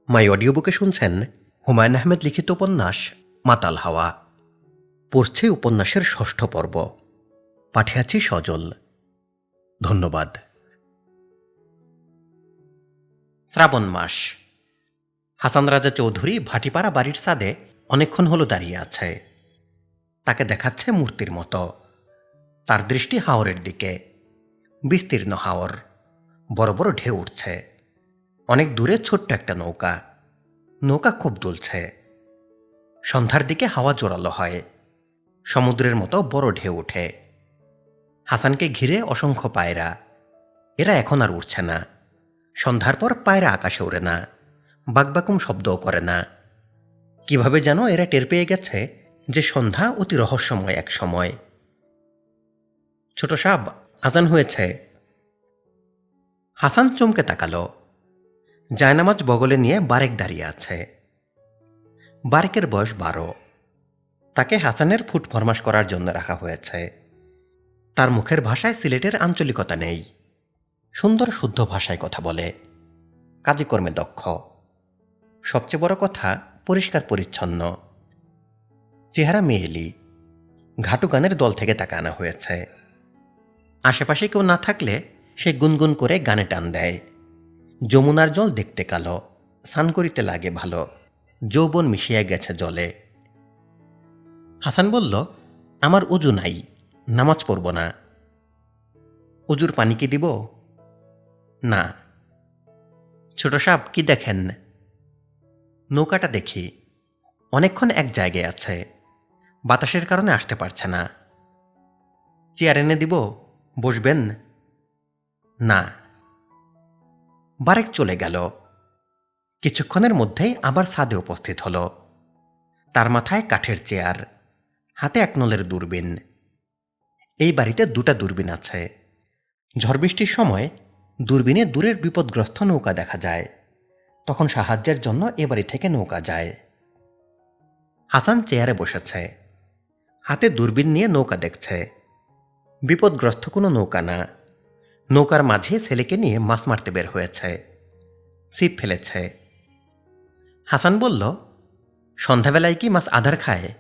মাই audio বুকে শুনছেন হুমায়ুন আহমেদ লিখিত উপন্যাস মাতাল হাওয়া। পড়ছে উপন্যাসের ষষ্ঠ পর্ব। পাঠিয়েছি সজল। ধন্যবাদ। শ্রাবণ মাস। হাসান রাজা চৌধুরী ভাটিপাড়া বাড়ির ছাদে অনেকক্ষণ হলো দাঁড়িয়ে আছে। তাকে দেখাচ্ছে মূর্তির মতো। তার দৃষ্টি হাওরের দিকে। বিস্তীর্ণ হাওর, বড় বড় ঢেউ উঠছে। অনেক দূরে ছোট্ট একটা নৌকা। নৌকা খুব দুলছে। সন্ধ্যার দিকে হাওয়া জোরালো হয়। সমুদ্রের মতো বড় ঢেউ ওঠে। হাসানকে ঘিরে অসংখ্য পায়রা। এরা এখন আর উঠছে না। সন্ধ্যার পর পায়রা আকাশে ওড়ে না, বাকবাকুম শব্দও করে না। কিভাবে যেন এরা টের পেয়ে গেছে যে সন্ধ্যা অতি রহস্যময় এক সময়। ছোট সাব, আজান হয়েছে। হাসান চমকে তাকালো। জায়নামাজ বগলে নিয়ে বারেক দাঁড়িয়ে আছে। বারেকের বয়স 12। তাকে হাসানের ফুট ফরমাস করার জন্য রাখা হয়েছে। তার মুখের ভাষায় সিলেটের আঞ্চলিকতা নেই। সুন্দর শুদ্ধ ভাষায় কথা বলে। কাজে কর্মে দক্ষ। সবচেয়ে বড় কথা, পরিষ্কার পরিচ্ছন্ন। চেহারা মেয়েলি। ঘাটু গানের দল থেকে তাকে আনা হয়েছে। আশেপাশে কেউ না থাকলে সে গুনগুন করে গানে টান দেয়। যমুনার জল দেখতে কালো, স্নান করিতে লাগে ভালো, যৌবন মিশিয়া গেছে জলে। হাসান বলল, আমার উজু নাই, নামাজ পড়ব না। উজুর পানি কি দিব? না। ছোট সাপ, কি দেখেন? নৌকাটা দেখি। অনেকক্ষণ এক জায়গায় আছে। বাতাসের কারণে আসতে পারছে না। চেয়ার এনে দিব, বসবেন? না। বারেক চলে গেল। কিছুক্ষণের মধ্যেই আবার ছাদে উপস্থিত হল। তার মাথায় কাঠের চেয়ার, হাতে এক নলের দূরবীন। এই বাড়িতে দুটা দূরবীন আছে। ঝড় বৃষ্টির সময় দূরবীনে দূরের বিপদগ্রস্ত নৌকা দেখা যায়। তখন সাহায্যের জন্য এ বাড়ি থেকে নৌকা যায়। হাসান চেয়ারে বসেছে। হাতে দূরবীন নিয়ে নৌকা দেখছে। বিপদগ্রস্ত কোনো নৌকা না। নৌকার মাঝে ছেলেকে নিয়ে মাছ মারতে বের হয়েছে। ছিপ ফেলেছে। হাসান বলল, সন্ধ্যাবেলায় কি মাছ আধার খায়?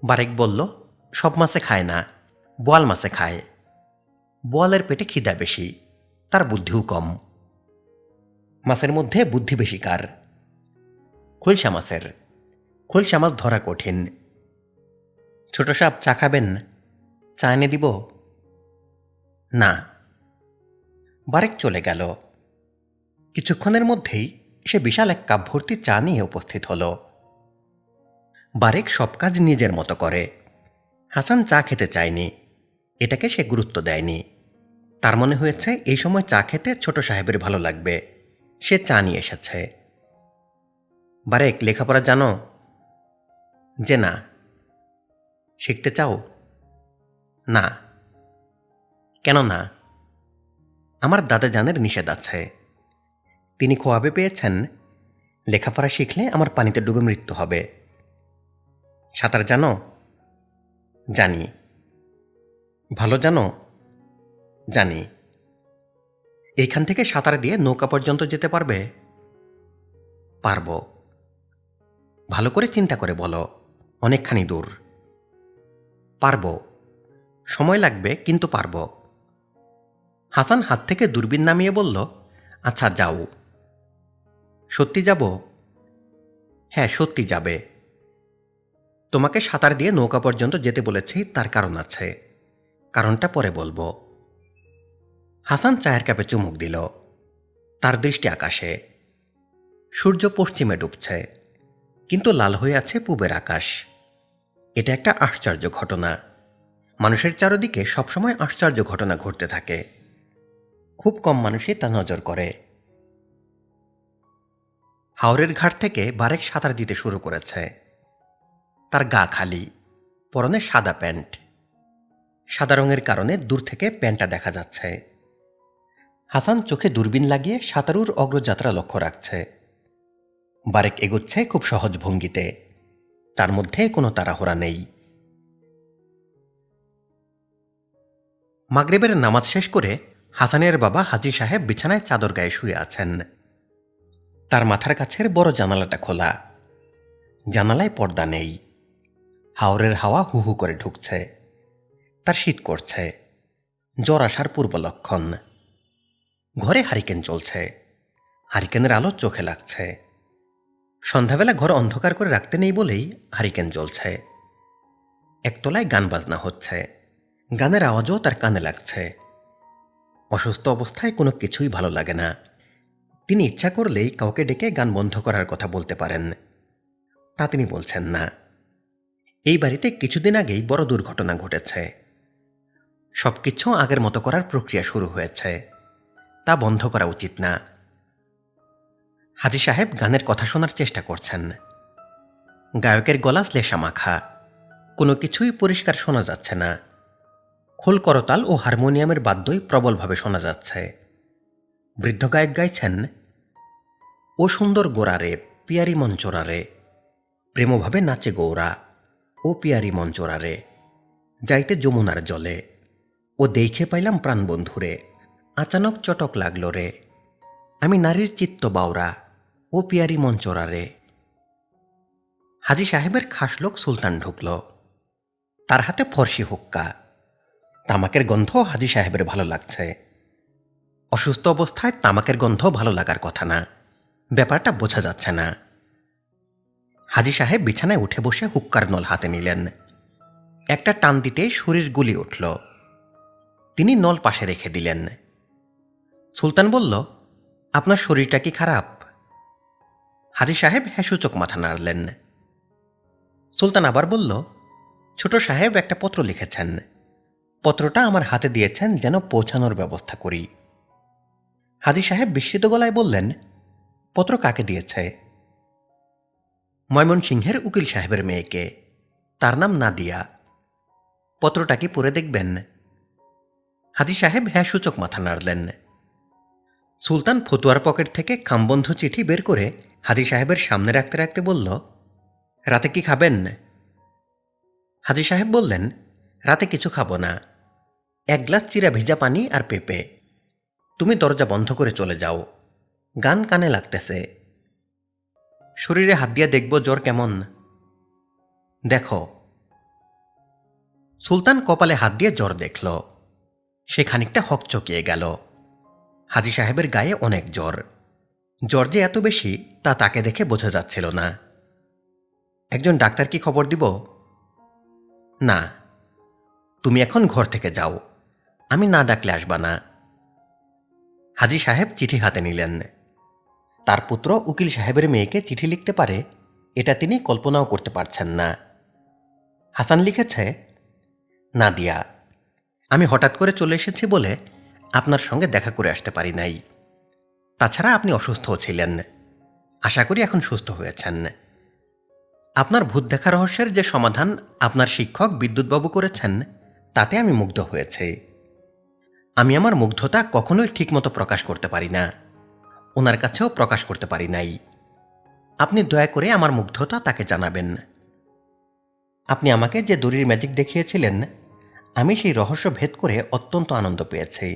বারেক বলল, সব মাছে খায় না, বোয়াল মাছে খায়। বোয়ালের পেটে খিদা বেশি, তার বুদ্ধিও কম। মাছের মধ্যে বুদ্ধি বেশি কার? খোলসা মাছের। খোলসা মাছ ধরা কঠিন। ছোট সাপ, চা খাবেন? চা এনে দিব? না। বারেক চলে গেল। কিছুক্ষণের মধ্যেই সে বিশাল এক কাপ ভর্তি চা নিয়ে উপস্থিত হল। বারেক সব কাজ নিজের মতো করে। হাসান চা খেতে চায়নি। এটাকে সে গুরুত্ব দেয়নি। তার মনে হয়েছে এই সময় চা খেতে ছোট সাহেবের ভালো লাগবে। সে চা নিয়ে এসেছে। বারেক, লেখাপড়া জানো? যে না। শিখতে চাও? না। কেন না? আমার দাদা জানের নিষেধ আছে। তিনি খোয়াবে পেয়েছেন, লেখাপড়া শিখলে আমার পানিতে ডুবে মৃত্যু হবে। সাঁতার জানো? জানি। ভালো জানো? জানি। এইখান থেকে সাঁতার দিয়ে নৌকা পর্যন্ত যেতে পারবে? পারব। ভালো করে চিন্তা করে বলো, অনেকখানি দূর। পারব। সময় লাগবে, কিন্তু পারব। হাসান হাত থেকে দূরবীন নামিয়ে বলল, আচ্ছা যাও। সত্যি যাব? হ্যাঁ, সত্যি যাবে। তোমাকে সাঁতার দিয়ে নৌকা পর্যন্ত যেতে বলেছি, তার কারণ আছে। কারণটা পরে বলবো। হাসান চায়ের কাপে চুমুক দিল। তার দৃষ্টি আকাশে। সূর্য পশ্চিমে ডুবছে, কিন্তু লাল হয়ে আছে পূবের আকাশ। এটা একটা আশ্চর্য ঘটনা। মানুষের চারদিকে সবসময় আশ্চর্য ঘটনা ঘটতে থাকে। খুব কম মানুষই তা নজর করে। হাওরের ঘাট থেকে বারেক সাঁতার দিতে শুরু করেছে। তার গা খালি, পরনে সাদা প্যান্ট। সাদা রঙের কারণে দূর থেকে প্যান্টটা দেখা যাচ্ছে। হাসান চোখে দূরবীন লাগিয়ে সাঁতারুর অগ্রযাত্রা লক্ষ্য রাখছে। বারেক এগোচ্ছে খুব সহজ ভঙ্গিতে। তার মধ্যে কোনো তাড়াহুড়া নেই। মাগরিবের নামাজ শেষ করে হাসানের বাবা হাজী সাহেব বিছানায় চাদর গায়ে শুয়ে আছেন। তার মাথার কাছের বড় জানালাটা খোলা, জানালায় পর্দা নেই। হাওরের হাওয়া হু হু করে ঢুকছে। তার শীত করছে, জ্বর আসার পূর্ব লক্ষণ। ঘরে হারিকেন চলছে, হারিকেনের আলো চোখে লাগছে। সন্ধ্যাবেলা ঘর অন্ধকার করে রাখতে নেই বলেই হারিকেন জ্বলছে। একতলায় গান বাজনা হচ্ছে, গানের আওয়াজও তার কানে লাগছে। অসুস্থ অবস্থায় কোনো কিছুই ভালো লাগে না। তিনি ইচ্ছা করলেই কাউকে ডেকে গান বন্ধ করার কথা বলতে পারেন, তা তিনি বলছেন না। এই বাড়িতে কিছুদিন আগেই বড় দুর্ঘটনা ঘটেছে। সবকিছু আগের মতো করার প্রক্রিয়া শুরু হয়েছে, তা বন্ধ করা উচিত না। হাজী সাহেব গানের কথা শোনার চেষ্টা করছেন। গায়কের গলা শ্লেষা মাখা, কোনো কিছুই পরিষ্কার শোনা যাচ্ছে না। খোল করতাল ও হারমোনিয়ামের বাদ্যই প্রবলভাবে শোনা যাচ্ছে। বৃদ্ধ গায়ক গাইছেন, ও সুন্দর গোরারে পিয়ারি মঞ্চরারে, প্রেমভাবে নাচে গৌরা, ও পিয়ারি মঞ্চরারে, যাইতে যমুনার জলে, ও দেখে পাইলাম প্রাণবন্ধুরে, আচানক চটক লাগল রে, আমি নারীর চিত্ত বাউরা, ও পিয়ারি মঞ্চরারে। হাজী সাহেবের খাস লোক সুলতান ঢুকল। তার হাতে ফর্সি হুক্কা। তামাকের গন্ধ হাজী সাহেবের ভালো লাগছে। অসুস্থ অবস্থায় তামাকের গন্ধ ভালো লাগার কথা না, ব্যাপারটা বোঝা যাচ্ছে না। হাজী সাহেব বিছানায় উঠে বসে হুক্কার নল হাতে নিলেন। একটা টান দিতে শরীর গুলি উঠল। তিনি নল পাশে রেখে দিলেন। সুলতান বলল, আপনার শরীরটা কি খারাপ? হাজী সাহেব হ্যাঁসূচক মাথা নাড়লেন। সুলতান আবার বলল, ছোট সাহেব একটা পত্র লিখেছেন, পত্রটা আমার হাতে দিয়েছেন যেন পৌঁছানোর ব্যবস্থা করি। হাজী সাহেব বিস্মিত গলায় বললেন, পত্র কাকে দিয়েছে? ময়মনসিংহের উকিল সাহেবের মেয়েকে, তার নাম নাদিয়া। পত্রটা কি পড়ে দেখবেন? হাজী সাহেব হ্যাঁসূচক মাথা নাড়লেন। সুলতান ফতুয়ার পকেট থেকে খামবন্ধ চিঠি বের করে হাজী সাহেবের সামনে রাখতে রাখতে বলল, রাতে কি খাবেন? হাজী সাহেব বললেন, রাতে কিছু খাবো না, এক গ্লাস চিরা ভিজা পানি আর পেঁপে। তুমি দরজা বন্ধ করে চলে যাও, গান কানে লাগতেছে। শরীরে হাত দিয়ে দেখব জ্বর কেমন। দেখো। সুলতান কপালে হাত দিয়ে জ্বর দেখল। সে খানিকটা হকচকিয়ে গেল। হাজী সাহেবের গায়ে অনেক জ্বর। জ্বর যে এত বেশি তা তাকে দেখে বোঝা যাচ্ছিল না। একজন ডাক্তার কি খবর দিব? না, তুমি এখন ঘর থেকে যাও, আমি না ডাকলে আসবা না। হাজী সাহেব চিঠি হাতে নিলেন। তার পুত্র উকিল সাহেবের মেয়েকে চিঠি লিখতে পারে, এটা তিনি কল্পনাও করতে পারছেন না। হাসান লিখেছে, নাদিয়া, আমি হঠাৎ করে চলে এসেছি বলে আপনার সঙ্গে দেখা করে আসতে পারি নাই। তাছাড়া আপনি অসুস্থও ছিলেন, আশা করি এখন সুস্থ হয়েছেন। আপনার ভূত দেখা রহস্যের যে সমাধান আপনার শিক্ষক বিদ্যুৎবাবু করেছেন, তাতে আমি মুগ্ধ হয়েছি। আমি আমার মুগ্ধতা কখনোই ঠিকমতো প্রকাশ করতে পারি না, ওনার কাছেও প্রকাশ করতে পারি নাই। আপনি দয়া করে আমার মুগ্ধতা তাকে জানাবেন। আপনি আমাকে যে দড়ির ম্যাজিক দেখিয়েছিলেন, আমি সেই রহস্য ভেদ করে অত্যন্ত আনন্দ পেয়েছি।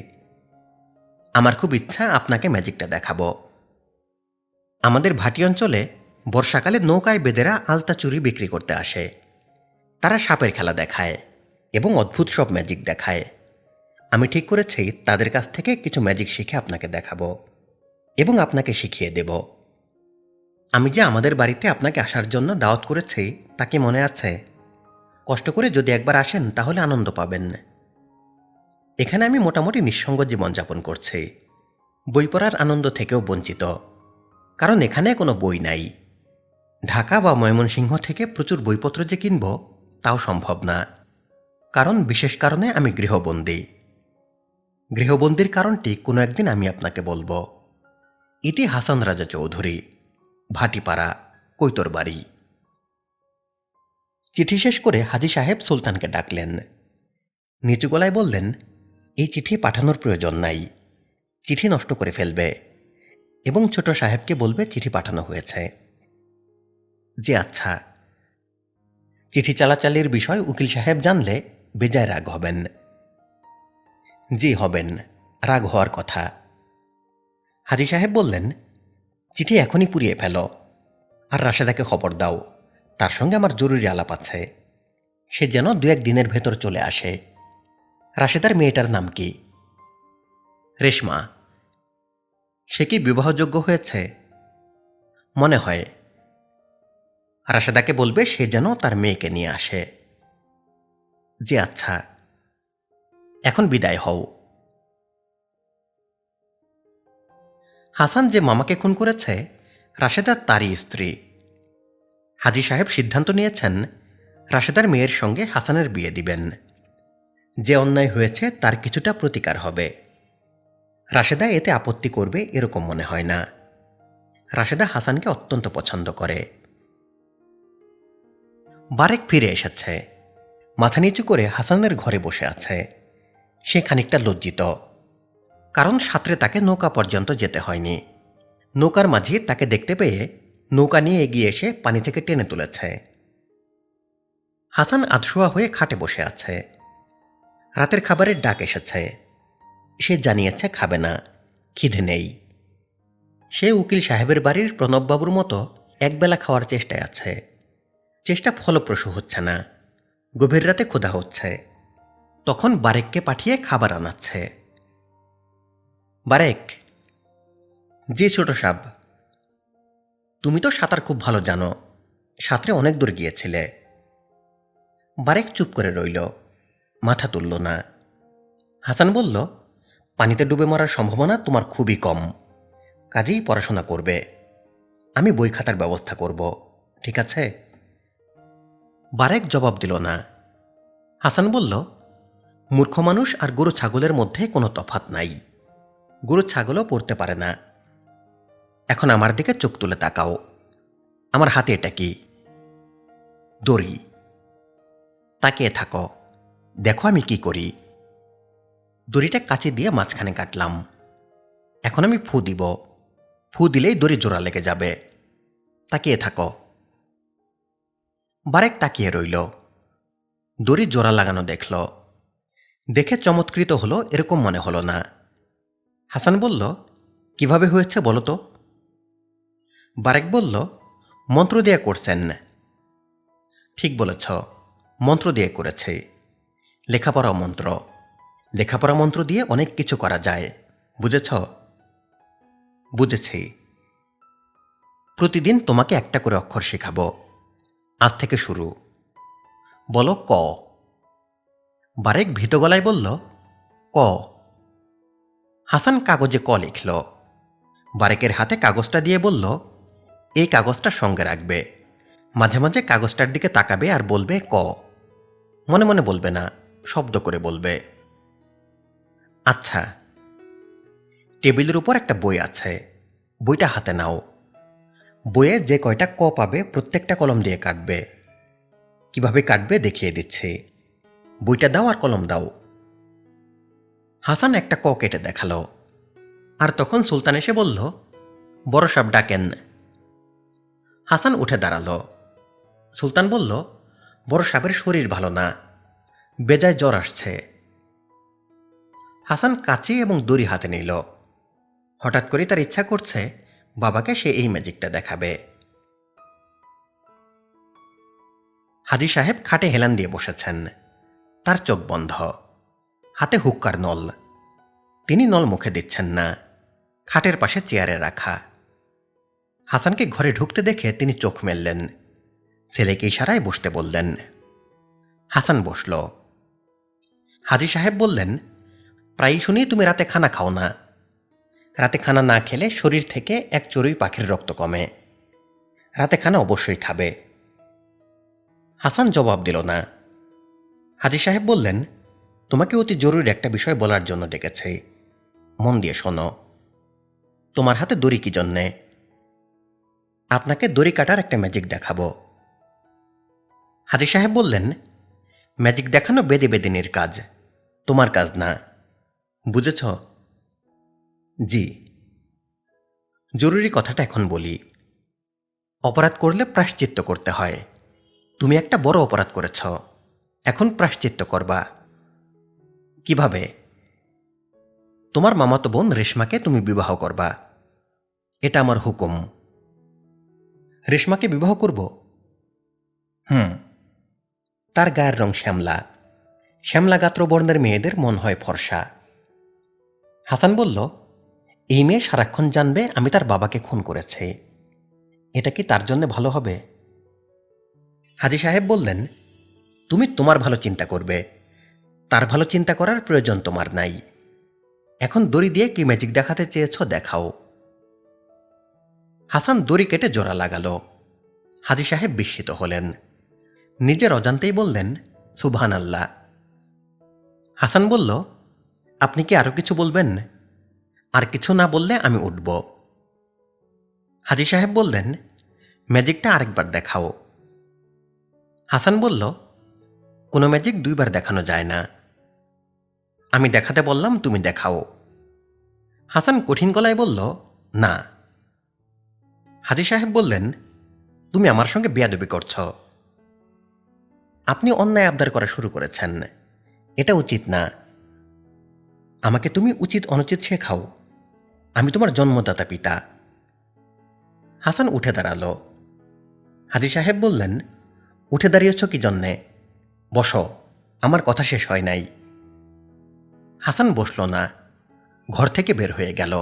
আমার খুব ইচ্ছা আপনাকে ম্যাজিকটা দেখাবো। আমাদের ভাটি অঞ্চলে বর্ষাকালে নৌকায় বেদেরা আলতা চুরি বিক্রি করতে আসে। তারা সাপের খেলা দেখায় এবং অদ্ভুত সব ম্যাজিক দেখায়। আমি ঠিক করেছি তাদের কাছ থেকে কিছু ম্যাজিক শিখে আপনাকে দেখাবো এবং আপনাকে শিখিয়ে দেব। আমি যে আমাদের বাড়িতে আপনাকে আসার জন্য দাওয়াত করেছি তা কি মনে আছে? কষ্ট করে যদি একবার আসেন তাহলে আনন্দ পাবেন। এখানে আমি মোটামুটি নিঃসঙ্গ জীবনযাপন করছি, বই পড়ার আনন্দ থেকেও বঞ্চিত, কারণ এখানে কোনো বই নাই। ঢাকা বা ময়মনসিংহ থেকে প্রচুর বইপত্র যে কিনব তাও সম্ভব না, কারণ বিশেষ কারণে আমি গৃহবন্দী। গৃহবন্দির কারণটি কোনো একদিন আমি আপনাকে বলবো। ইতি হাসান রাজা চৌধুরী, ভাটিপাড়া, কৈতরবাড়ি। চিঠি শেষ করে হাজী সাহেব সুলতানকে ডাকলেন। নিচু গলায় বললেন, এই চিঠি পাঠানোর প্রয়োজন নাই, চিঠি নষ্ট করে ফেলবে এবং ছোট সাহেবকে বলবে চিঠি পাঠানো হয়েছে। যে আচ্ছা। চিঠি চালাচালির বিষয় উকিল সাহেব জানলে বেজায় রাগ হবেন। জি হবেন, রাগ হওয়ার কথা। হাজী সাহেব বললেন, চিঠি এখনই পুড়িয়ে ফেলো, আর রাশেদাকে খবর দাও, তার সঙ্গে আমার জরুরি আলাপ আছে। সে যেন 2-1 দিনের ভেতর চলে আসে। রাশেদার মেয়েটার নাম কি? রেশমা। সে কি বিবাহযোগ্য হয়েছে? মনে হয়। রাশেদাকে বলবে সে যেন তার মেয়েকে নিয়ে আসে। জি আচ্ছা, এখন বিদায় হও। হাসান যে মামাকে খুন করেছে, রাশেদা তারই স্ত্রী। হাজী সাহেব সিদ্ধান্ত নিয়েছেন রাশেদার মেয়ের সঙ্গে হাসানের বিয়ে দিবেন। যে অন্যায় হয়েছে তার কিছুটা প্রতিকার হবে। রাশেদা এতে আপত্তি করবে এরকম মনে হয় না। রাশেদা হাসানকে অত্যন্ত পছন্দ করে। বারেক ফিরে এসেছে। মাথা নিচু করে হাসানের ঘরে বসে আছে। সে খানিকটা লজ্জিত, কারণ সাঁতরে তাকে নৌকা পর্যন্ত যেতে হয়নি। নৌকার মাঝি তাকে দেখতে পেয়ে নৌকা নিয়ে এগিয়ে এসে পানি থেকে টেনে তুলেছে। হাসান আধশোয়া হয়ে খাটে বসে আছে। রাতের খাবারের ডাক এসেছে। সে জানিয়েছে খাবে না, খিদে নেই। সে উকিল সাহেবের বাড়ির প্রণববাবুর মতো একবেলা খাওয়ার চেষ্টায় আছে। চেষ্টা ফলপ্রসূ হচ্ছে না। গভীর রাতে ক্ষুধা হচ্ছে। তখন বারেককে পাঠিয়ে খাবার আনাচ্ছে। বারেক। জি ছোট সাব। তুমি তো সাঁতার খুব ভালো জানো, সাঁতরে অনেক দূর গিয়েছিলে। বারেক চুপ করে রইল, মাথা তুলল না। হাসান বলল, পানিতে ডুবে মরার সম্ভাবনা তোমার খুবই কম, কাজেই পড়াশোনা করবে। আমি বই খাতার ব্যবস্থা করব, ঠিক আছে? বারেক জবাব দিল না। হাসান বলল, মূর্খ মানুষ আর গরু ছাগলের মধ্যে কোনো তফাৎ নাই। গরু ছাগলও পড়তে পারে না। এখন আমার দিকে চোখ তুলে তাকাও। আমার হাতে এটা কি? দড়ি। তাকিয়ে থাকো, দেখো আমি কি করি। দড়িটা কাঁচি দিয়ে মাঝখানে কাটলাম। এখন আমি ফু দিব। ফু দিলেই দড়ি জোড়া লেগে যাবে। তাকিয়ে থাকো। বারেক তাকিয়ে রইল। দড়ি জোড়া লাগানো দেখল। দেখে চমৎকৃত হলো এরকম মনে হলো না। হাসান বলল, কিভাবে হয়েছে বলো তো? বারেক বলল, মন্ত্র দিয়ে করছেন। ঠিক বলেছ, মন্ত্র দিয়ে করেছে। লেখাপড়া মন্ত্র। লেখাপড়া মন্ত্র দিয়ে অনেক কিছু করা যায়, বুঝেছ? বুঝেছি। প্রতিদিন তোমাকে একটা করে অক্ষর শেখাবো। আজ থেকে শুরু। বলো ক। বারেক ভীত গলায় বলল, ক। হাসান কাগজে ক লিখল। বারেকের হাতে কাগজটা দিয়ে বলল, এই কাগজটা সঙ্গে রাখবে। মাঝে মাঝে কাগজটার দিকে তাকাবে আর বলবে ক। মনে মনে বলবে না, শব্দ করে বলবে। আচ্ছা। টেবিলের উপর একটা বই আছে, বইটা হাতে নাও। বইয়ে যে কয়টা ক পাবে প্রত্যেকটা কলম দিয়ে কাটবে। কিভাবে কাটবে দেখিয়ে দিচ্ছি। বইটা দাও আর কলম দাও। হাসান একটা ক কেটে দেখালো। আর তখন সুলতান এসে বলল, বড় সাহেব ডাকেন। হাসান উঠে দাঁড়ালো। সুলতান বলল, বড় সাহেবের শরীর ভালো না, বেজায় জ্বর আসছে। হাসান কাঁচি এবং দড়ি হাতে নিল। হঠাৎ করে তার ইচ্ছা করছে বাবাকে সে এই ম্যাজিকটা দেখাবে। হাজী সাহেব খাটে হেলান দিয়ে বসেছেন। তার চোখ বন্ধ, হাতে হুক্কার নল। তিনি নল মুখে দিচ্ছেন না, খাটের পাশে চেয়ারে রাখা। হাসানকে ঘরে ঢুকতে দেখে তিনি চোখ মেললেন। ছেলেকে ইশারায় বসতে বললেন। হাসান বসল। হাজী সাহেব বললেন, প্রায়ই শুনি তুমি রাতে খানা খাও না। রাতে খানা না খেলে শরীর থেকে এক চড়ুই পাখির রক্ত কমে। রাতে খানা অবশ্যই খাবে। হাসান জবাব দিল না। হাজী সাহেব বললেন, তোমাকে অতি জরুরি একটা বিষয় বলার জন্য ডেকেছে, মন দিয়ে শোনো। তোমার হাতে দড়ি কি জন্যে? আপনাকে দড়ি কাটার একটা ম্যাজিক দেখাবো। হাজী সাহেব বললেন, ম্যাজিক দেখানো বেদে বেদিনীর কাজ, তোমার কাজ না, বুঝেছ? জি। জরুরি কথাটা এখন বলি। অপরাধ করলে প্রায়শ্চিত্ত করতে হয়। তুমি একটা বড় অপরাধ করেছ, এখন প্রায়শ্চিত্ত করবা। কিভাবে? তোমার মামাতো বোন রেশমাকে তুমি বিবাহ করবা। এটা আমার হুকুম। রেশমাকে বিবাহ করব? হুম। তার গায়ের রং শ্যামলা। শ্যামলা গাত্র বর্ণের মেয়েদের মন হয় ফর্সা। হাসান বলল, এই মেয়ে সারাক্ষণ জানবে আমি তার বাবাকে খুন করেছি। এটা কি তার জন্য ভালো হবে? হাজী সাহেব বললেন, তুমি তোমার ভালো চিন্তা করবে, তার ভালো চিন্তা করার প্রয়োজন তোমার নাই। এখন দড়ি দিয়ে কি ম্যাজিক দেখাতে চেয়েছ দেখাও। হাসান দড়ি কেটে জোড়া লাগালো। হাজী সাহেব বিস্মিত হলেন, নিজের অজান্তেই বললেন, সুবহানাল্লাহ। হাসান বলল, আপনি কি আরো কিছু বলবেন? আর কিছু না বললে আমি উঠব। হাজী সাহেব বললেন, ম্যাজিকটা আরেকবার দেখাও। হাসান বলল, কোনো ম্যাজিক দুইবার দেখানো যায় না। আমি দেখাতে বললাম, তুমি দেখাও। হাসান কঠিন গলায় বলল, না। হাজী সাহেব বললেন, তুমি আমার সঙ্গে বেয়াদবি করছ। আপনি অন্যায় আবদার করা শুরু করেছেন, এটা উচিত না। আমাকে তুমি উচিত অনুচিত শেখাও। আমি তোমার জন্মদাতা পিতা। হাসান উঠে দাঁড়ালো। হাজী সাহেব বললেন, উঠে দাঁড়িয়েছ কি জন্যে? বসো, আমার কথা শেষ হয় নাই। হাসান বসল না, ঘর থেকে বের হয়ে গেল।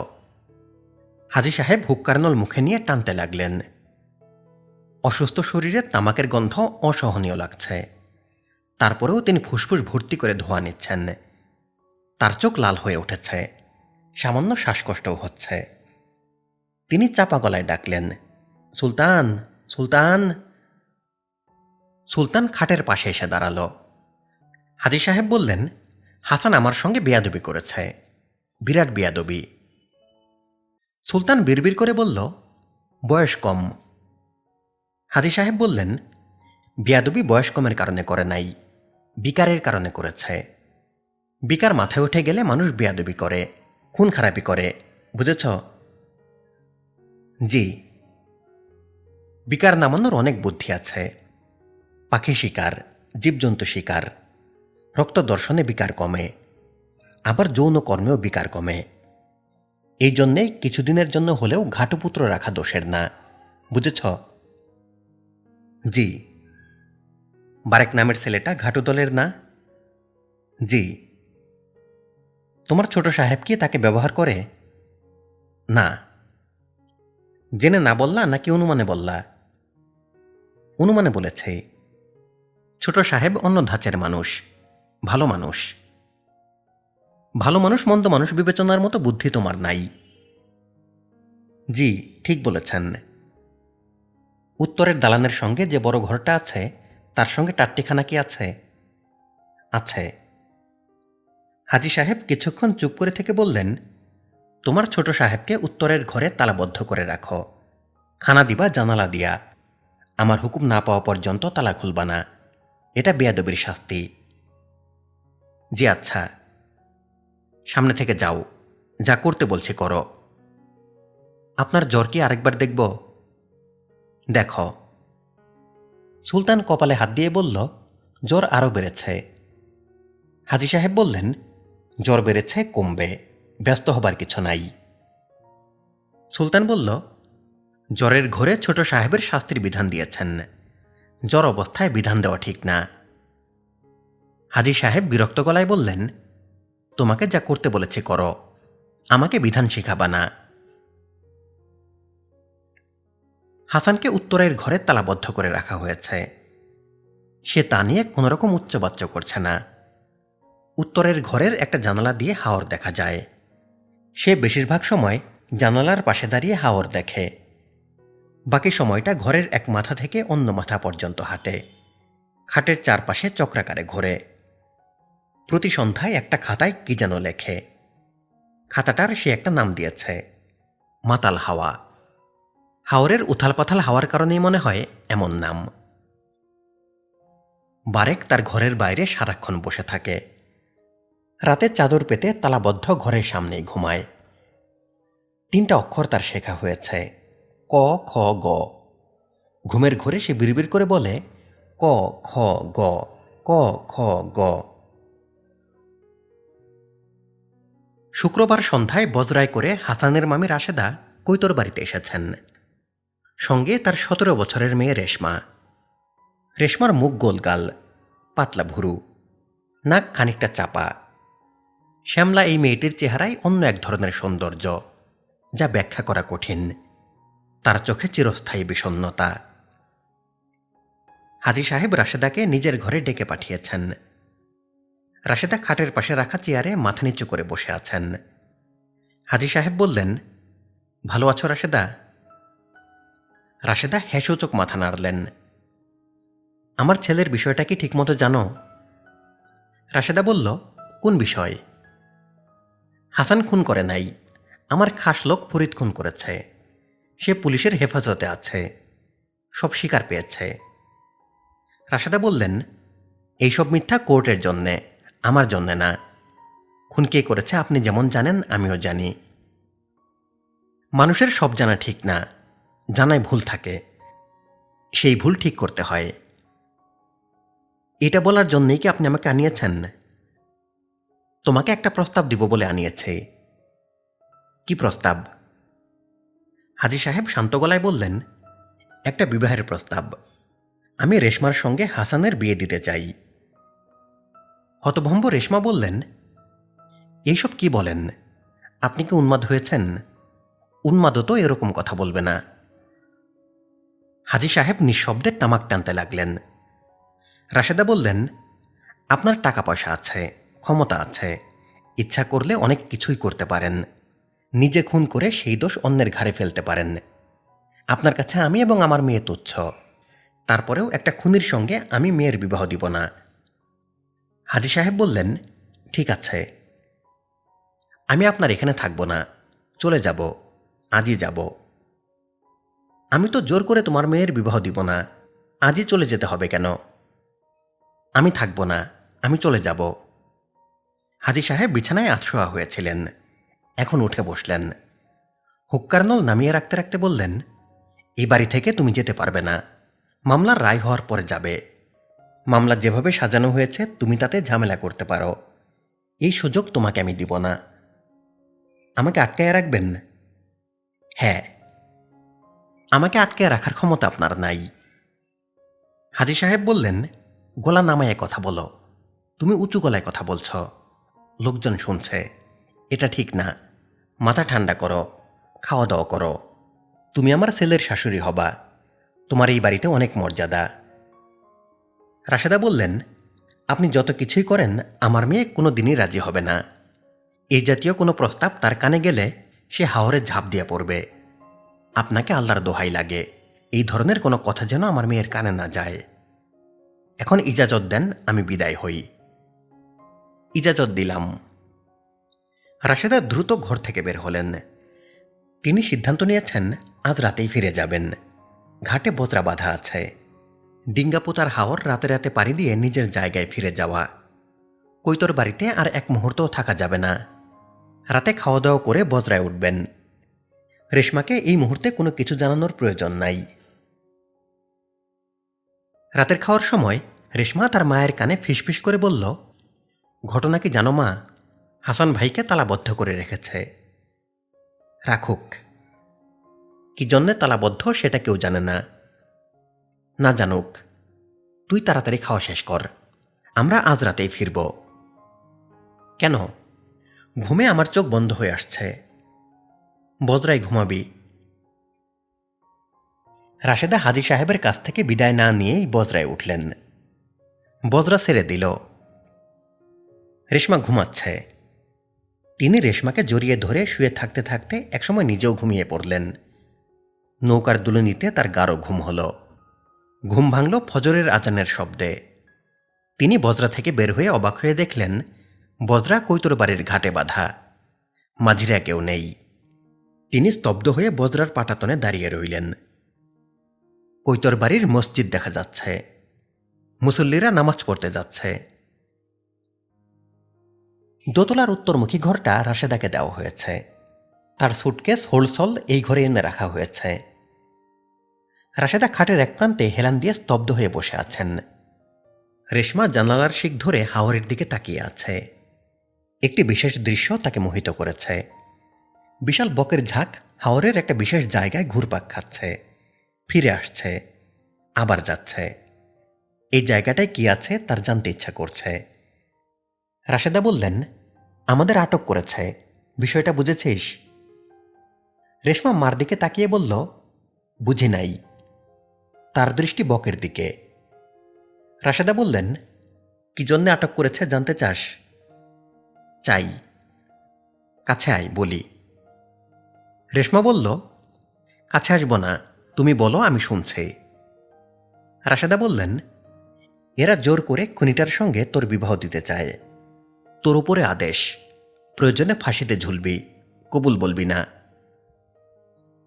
হাজী সাহেব হুক্কারনল মুখে নিয়ে টানতে লাগলেন। অসুস্থ শরীরে তামাকের গন্ধ অসহনীয় লাগছে। তারপরেও তিনি ফুসফুস ভর্তি করে ধোঁয়া নিচ্ছেন। তার চোখ লাল হয়ে উঠেছে, সামান্য শ্বাসকষ্টও হচ্ছে। তিনি চাপা গলায় ডাকলেন, সুলতান, সুলতান। সুলতান খাটের পাশে এসে দাঁড়ালো। হাজী সাহেব বললেন, হাসান আমার সঙ্গে বেয়াদবি করেছে, বিরাট বেয়াদবি। সুলতান বিড়বিড় করে বলল, বয়স কম। হাজী সাহেব বললেন, বেয়াদবি বয়স কমের কারণে করে নাই, বিকারের কারণে করেছে। বিকার মাথায় উঠে গেলে মানুষ বেয়াদবি করে, খুন খারাপি করে, বুঝেছ? জি। বিকার নামানোর অনেক বুদ্ধি আছে। পাখি শিকার, জীবজন্তু শিকার, রক্ত দর্শনে বিকার কমে, আবার যৌন কর্মেও বিকার কমে। এই জন্যেই কিছুদিনের জন্য হলেও ঘাটুপুত্র রাখা দোষের না, বুঝেছ? জি। বারেক নামের ছেলেটা ঘাটু দলের না? জি। তোমার ছোট সাহেব কি তাকে ব্যবহার করে? না। জেনে না বললা নাকি অনুমানে বললা? অনুমানে বলেছে। ছোট সাহেব অন্য ধাঁচের মানুষ, ভালো মানুষ। ভালো মানুষ মন্দ মানুষ বিবেচনার মতো বুদ্ধি তোমার নাই। জি, ঠিক বলেছেন। উত্তরের দালানের সঙ্গে যে বড় ঘরটা আছে তার সঙ্গে টাট্টিখানা কি আছে? আছে। হাজী সাহেব কিছুক্ষণ চুপ করে থেকে বললেন, তোমার ছোট সাহেবকে উত্তরের ঘরে তালাবদ্ধ করে রাখো, খানা দিবা জানালা দিয়া। আমার হুকুম না পাওয়া পর্যন্ত তালা খুলবা না, এটা বেয়াদবির শাস্তি। জি আচ্ছা। সামনে থেকে যাও, যা করতে বলছি করো। আপনার জ্বর কি আরেকবার দেখব? দেখো। সুলতান কপালে হাত দিয়ে বলল, জ্বর আরও বেড়েছে। হাজী সাহেব বললেন, জ্বর বেড়েছে, কমবে, ব্যস্ত হবার কিছু নাই। সুলতান বলল, জ্বরের ঘরে ছোট সাহেবের শাস্তির বিধান দিয়েছেন, জ্বর অবস্থায় বিধান দেওয়া ঠিক না। হাজী সাহেব বিরক্ত গলায় বললেন, তোমাকে যা করতে বলেছি করো, আমাকে বিধান শিখাবা না। হাসানকে উত্তরের ঘরে তালাবদ্ধ করে রাখা হয়েছে। সে তা নিয়ে কোনোরকম উচ্চবাচ্য করছে না। উত্তরের ঘরের একটা জানালা দিয়ে হাওর দেখা যায়। সে বেশিরভাগ সময় জানালার পাশে দাঁড়িয়ে হাওর দেখে। বাকি সময়টা ঘরের এক মাথা থেকে অন্য মাথা পর্যন্ত হাঁটে, খাটের চারপাশে চক্রাকারে ঘোরে। প্রতি সন্ধ্যায় একটা খাতায় কি যেন লেখে। খাতাটার সে একটা নাম দিয়েছে, মাতাল হাওয়া। হাওরের উথালপাথাল হাওয়ার কারণেই মনে হয় এমন নাম। বারেক তার ঘরের বাইরে সারাক্ষণ বসে থাকে। রাতে চাদর পেতে তালাবদ্ধ ঘরের সামনেই ঘুমায়। 3টা অক্ষর তার শেখা হয়েছে, ক খ গ। ঘুমের ঘরে সে বিড়বিড় করে বলে, ক খ গ, ক খ গ। শুক্রবার সন্ধ্যায় বজরায় করে হাসানের মামি রাশেদা কৈতর বাড়িতে এসেছেন। সঙ্গে তার 17 বছরের মেয়ে রেশমা। রেশমার মুখ গোলগাল, পাতলা ভুরু, নাক খানিকটা চাপা। শ্যামলা এই মেয়েটির চেহারায় অন্য এক ধরনের সৌন্দর্য, যা ব্যাখ্যা করা কঠিন। তার চোখে চিরস্থায়ী বিষণ্ণতা। হাজী সাহেব রাশেদাকে নিজের ঘরে ডেকে পাঠিয়েছেন। রাশেদা খাটের পাশে রাখা চেয়ারে মাথা নিচু করে বসে আছেন। হাজী সাহেব বললেন, ভালো আছো রাশেদা? রাশেদা হ্যাঁসূচক মাথা নাড়লেন। আমার ছেলের বিষয়টা কি ঠিকমতো জানো? রাশেদা বলল, কোন বিষয়? হাসান খুন করে নাই, আমার খাস লোক ফরিদ খুন করেছে। সে পুলিশের হেফাজতে আছে, সব স্বীকার পেয়েছে। রাশেদা বললেন, এইসব মিথ্যা কোর্টের জন্যে, আমার জন্যে না। খুন কে করেছে আপনি যেমন জানেন আমিও জানি। মানুষের সব জানা ঠিক না, জানায় ভুল থাকে, সেই ভুল ঠিক করতে হয়। এটা বলার জন্যই কি আপনি আমাকে আনিয়েছেন? তোমাকে একটা প্রস্তাব দিব বলে আনিয়েছে। কি প্রস্তাব? হাজী সাহেব শান্ত গলায় বললেন, একটা বিবাহের প্রস্তাব। আমি রেশমার সঙ্গে হাসানের বিয়ে দিতে চাই। হতভম্ব রেশমা বললেন, এইসব কি বলেন? আপনি কি উন্মাদ হয়েছেন? উন্মাদও তো এরকম কথা বলবে না। হাজী সাহেব নিঃশব্দে তামাক টানতে লাগলেন। রাশেদা বললেন, আপনার টাকা পয়সা আছে, ক্ষমতা আছে, ইচ্ছা করলে অনেক কিছুই করতে পারেন। নিজে খুন করে সেই দোষ অন্যের ঘাড়ে ফেলতে পারেন। আপনার কাছে আমি এবং আমার মেয়ে তুচ্ছ, তারপরেও একটা খুনির সঙ্গে আমি মেয়ের বিবাহ দিব না। হাজী সাহেব বললেন, ঠিক আছে, আমি আপনার এখানে থাকব না, চলে যাব, আজই যাব। আমি তো জোর করে তোমার মেয়ের বিবাহ দিব না, আজই চলে যেতে হবে কেন? আমি থাকব না, আমি চলে যাব। হাজী সাহেব বিছানায় আধশোয়া হয়েছিলেন, এখন উঠে বসলেন। হুক্কার নল নামিয়ে রাখতে রাখতে বললেন, এই বাড়ি থেকে তুমি যেতে পারবে না, মামলার রায় হওয়ার পরে যাবে। মামলা যেভাবে সাজানো হয়েছে তুমি তাতে ঝামেলা করতে পারো, এই সুযোগ তোমাকে আমি দিব না। আমাকে আটকায় রাখবেন? হ্যাঁ, আমাকে আটকায় রাখার ক্ষমতা আপনার নাই। হাজী সাহেব বললেন, গলা নামায় কথা বলো, তুমি উঁচু গলায় কথা বলছ, লোকজন শুনছে, এটা ঠিক না। মাথা ঠান্ডা করো, খাওয়া দাওয়া করো। তুমি আমার ছেলের শাশুড়ি হবা, তোমার এই বাড়িতে অনেক মর্যাদা। রাশেদা বললেন, আপনি যত কিছুই করেন আমার মেয়ে কোনো দিনই রাজি হবে না। এই জাতীয় কোনো প্রস্তাব তার কানে গেলে সে হাওরে ঝাঁপ দিয়ে পড়বে। আপনাকে আল্লাহর দোহাই লাগে, এই ধরনের কোনো কথা যেন আমার মেয়ের কানে না যায়। এখন ইজাজত দেন, আমি বিদায় হই। ইজাজত দিলাম। রাশেদা দ্রুত ঘর থেকে বের হলেন। তিনি সিদ্ধান্ত নিয়েছেন আজ রাতেই ফিরে যাবেন। ঘাটে বজরা বাঁধা আছে, ডিঙ্গাপুতার হাওর রাতে রাতে পাড়ি দিয়ে নিজের জায়গায় ফিরে যাওয়া। কৈতর বাড়িতে আর এক মুহূর্তও থাকা যাবে না। রাতে খাওয়া দাওয়া করে বজরায় উঠবেন। রেশমাকে এই মুহূর্তে কোনো কিছু জানানোর প্রয়োজন নাই। রাতের খাওয়ার সময় রেশমা তার মায়ের কানে ফিসফিস করে বলল, ঘটনা কি জানো মা? হাসান ভাইকে তালাবদ্ধ করে রেখেছে। রাখুক, কি জন্যে তালাবদ্ধ সেটা কেউ জানে না। না জানুক, তুই তাড়াতাড়ি খাওয়া শেষ কর, আমরা আজ রাতেই ফিরব। কেন? ঘুমে আমার চোখ বন্ধ হয়ে আসছে। বজরায় ঘুমাবি। রাশেদা হাজী সাহেবের কাছ থেকে বিদায় না নিয়েই বজরায় উঠলেন। বজরা ছেড়ে দিল। রেশমা ঘুমাচ্ছে। তিনি রেশমাকে জড়িয়ে ধরে শুয়ে থাকতে থাকতে একসময় নিজেও ঘুমিয়ে পড়লেন। নৌকার দুলুনিতে তার গাঢ় ঘুম হল। ঘুম ভাঙল ফজরের আজানের শব্দে। তিনি বজরা থেকে বের হয়ে অবাক হয়ে দেখলেন বজরা কৈতর বাড়ির ঘাটে বাঁধা, মাঝিরা কেউ নেই। তিনি স্তব্ধ হয়ে বজরার পাটাতনে দাঁড়িয়ে রইলেন। কৈতর বাড়ির মসজিদ দেখা যাচ্ছে, মুসল্লিরা নামাজ পড়তে যাচ্ছে। দোতলার উত্তরমুখী ঘরটা রাশেদাকে দেওয়া হয়েছে। তার সুটকেস হোলসল এই ঘরে এনে রাখা হয়েছে। রাশেদা খাটের এক প্রান্তে হেলান দিয়ে স্তব্ধ হয়ে বসে আছেন। রেশমা জানালার শিক ধরে হাওরের দিকে তাকিয়ে আছে। একটি বিশেষ দৃশ্য তাকে মোহিত করেছে। বিশাল বকের ঝাঁক হাওরের একটা বিশেষ জায়গায় ঘুরপাক খাচ্ছে, ফিরে আসছে, আবার যাচ্ছে। এই জায়গাটায় কি আছে তার জানতে ইচ্ছা করছে। রাশেদা বললেন, আমাদের আটক করেছে, বিষয়টা বুঝেছিস? রেশমা মার দিকে তাকিয়ে বলল, বুঝি নাই। তার দৃষ্টি বকের দিকে। রাশেদা বললেন, কি জন্যে আটক করেছে জানতে চাস? চাই। কাছে আয় বলি। রেশমা বলল, কাছে আসব না, তুমি বলো, আমি শুনছি। রাশেদা বললেন, এরা জোর করে খুনিটার সঙ্গে তোর বিবাহ দিতে চায়। তোর উপরে আদেশ, প্রয়োজনে ফাঁসিতে ঝুলবি, কবুল বলবি না।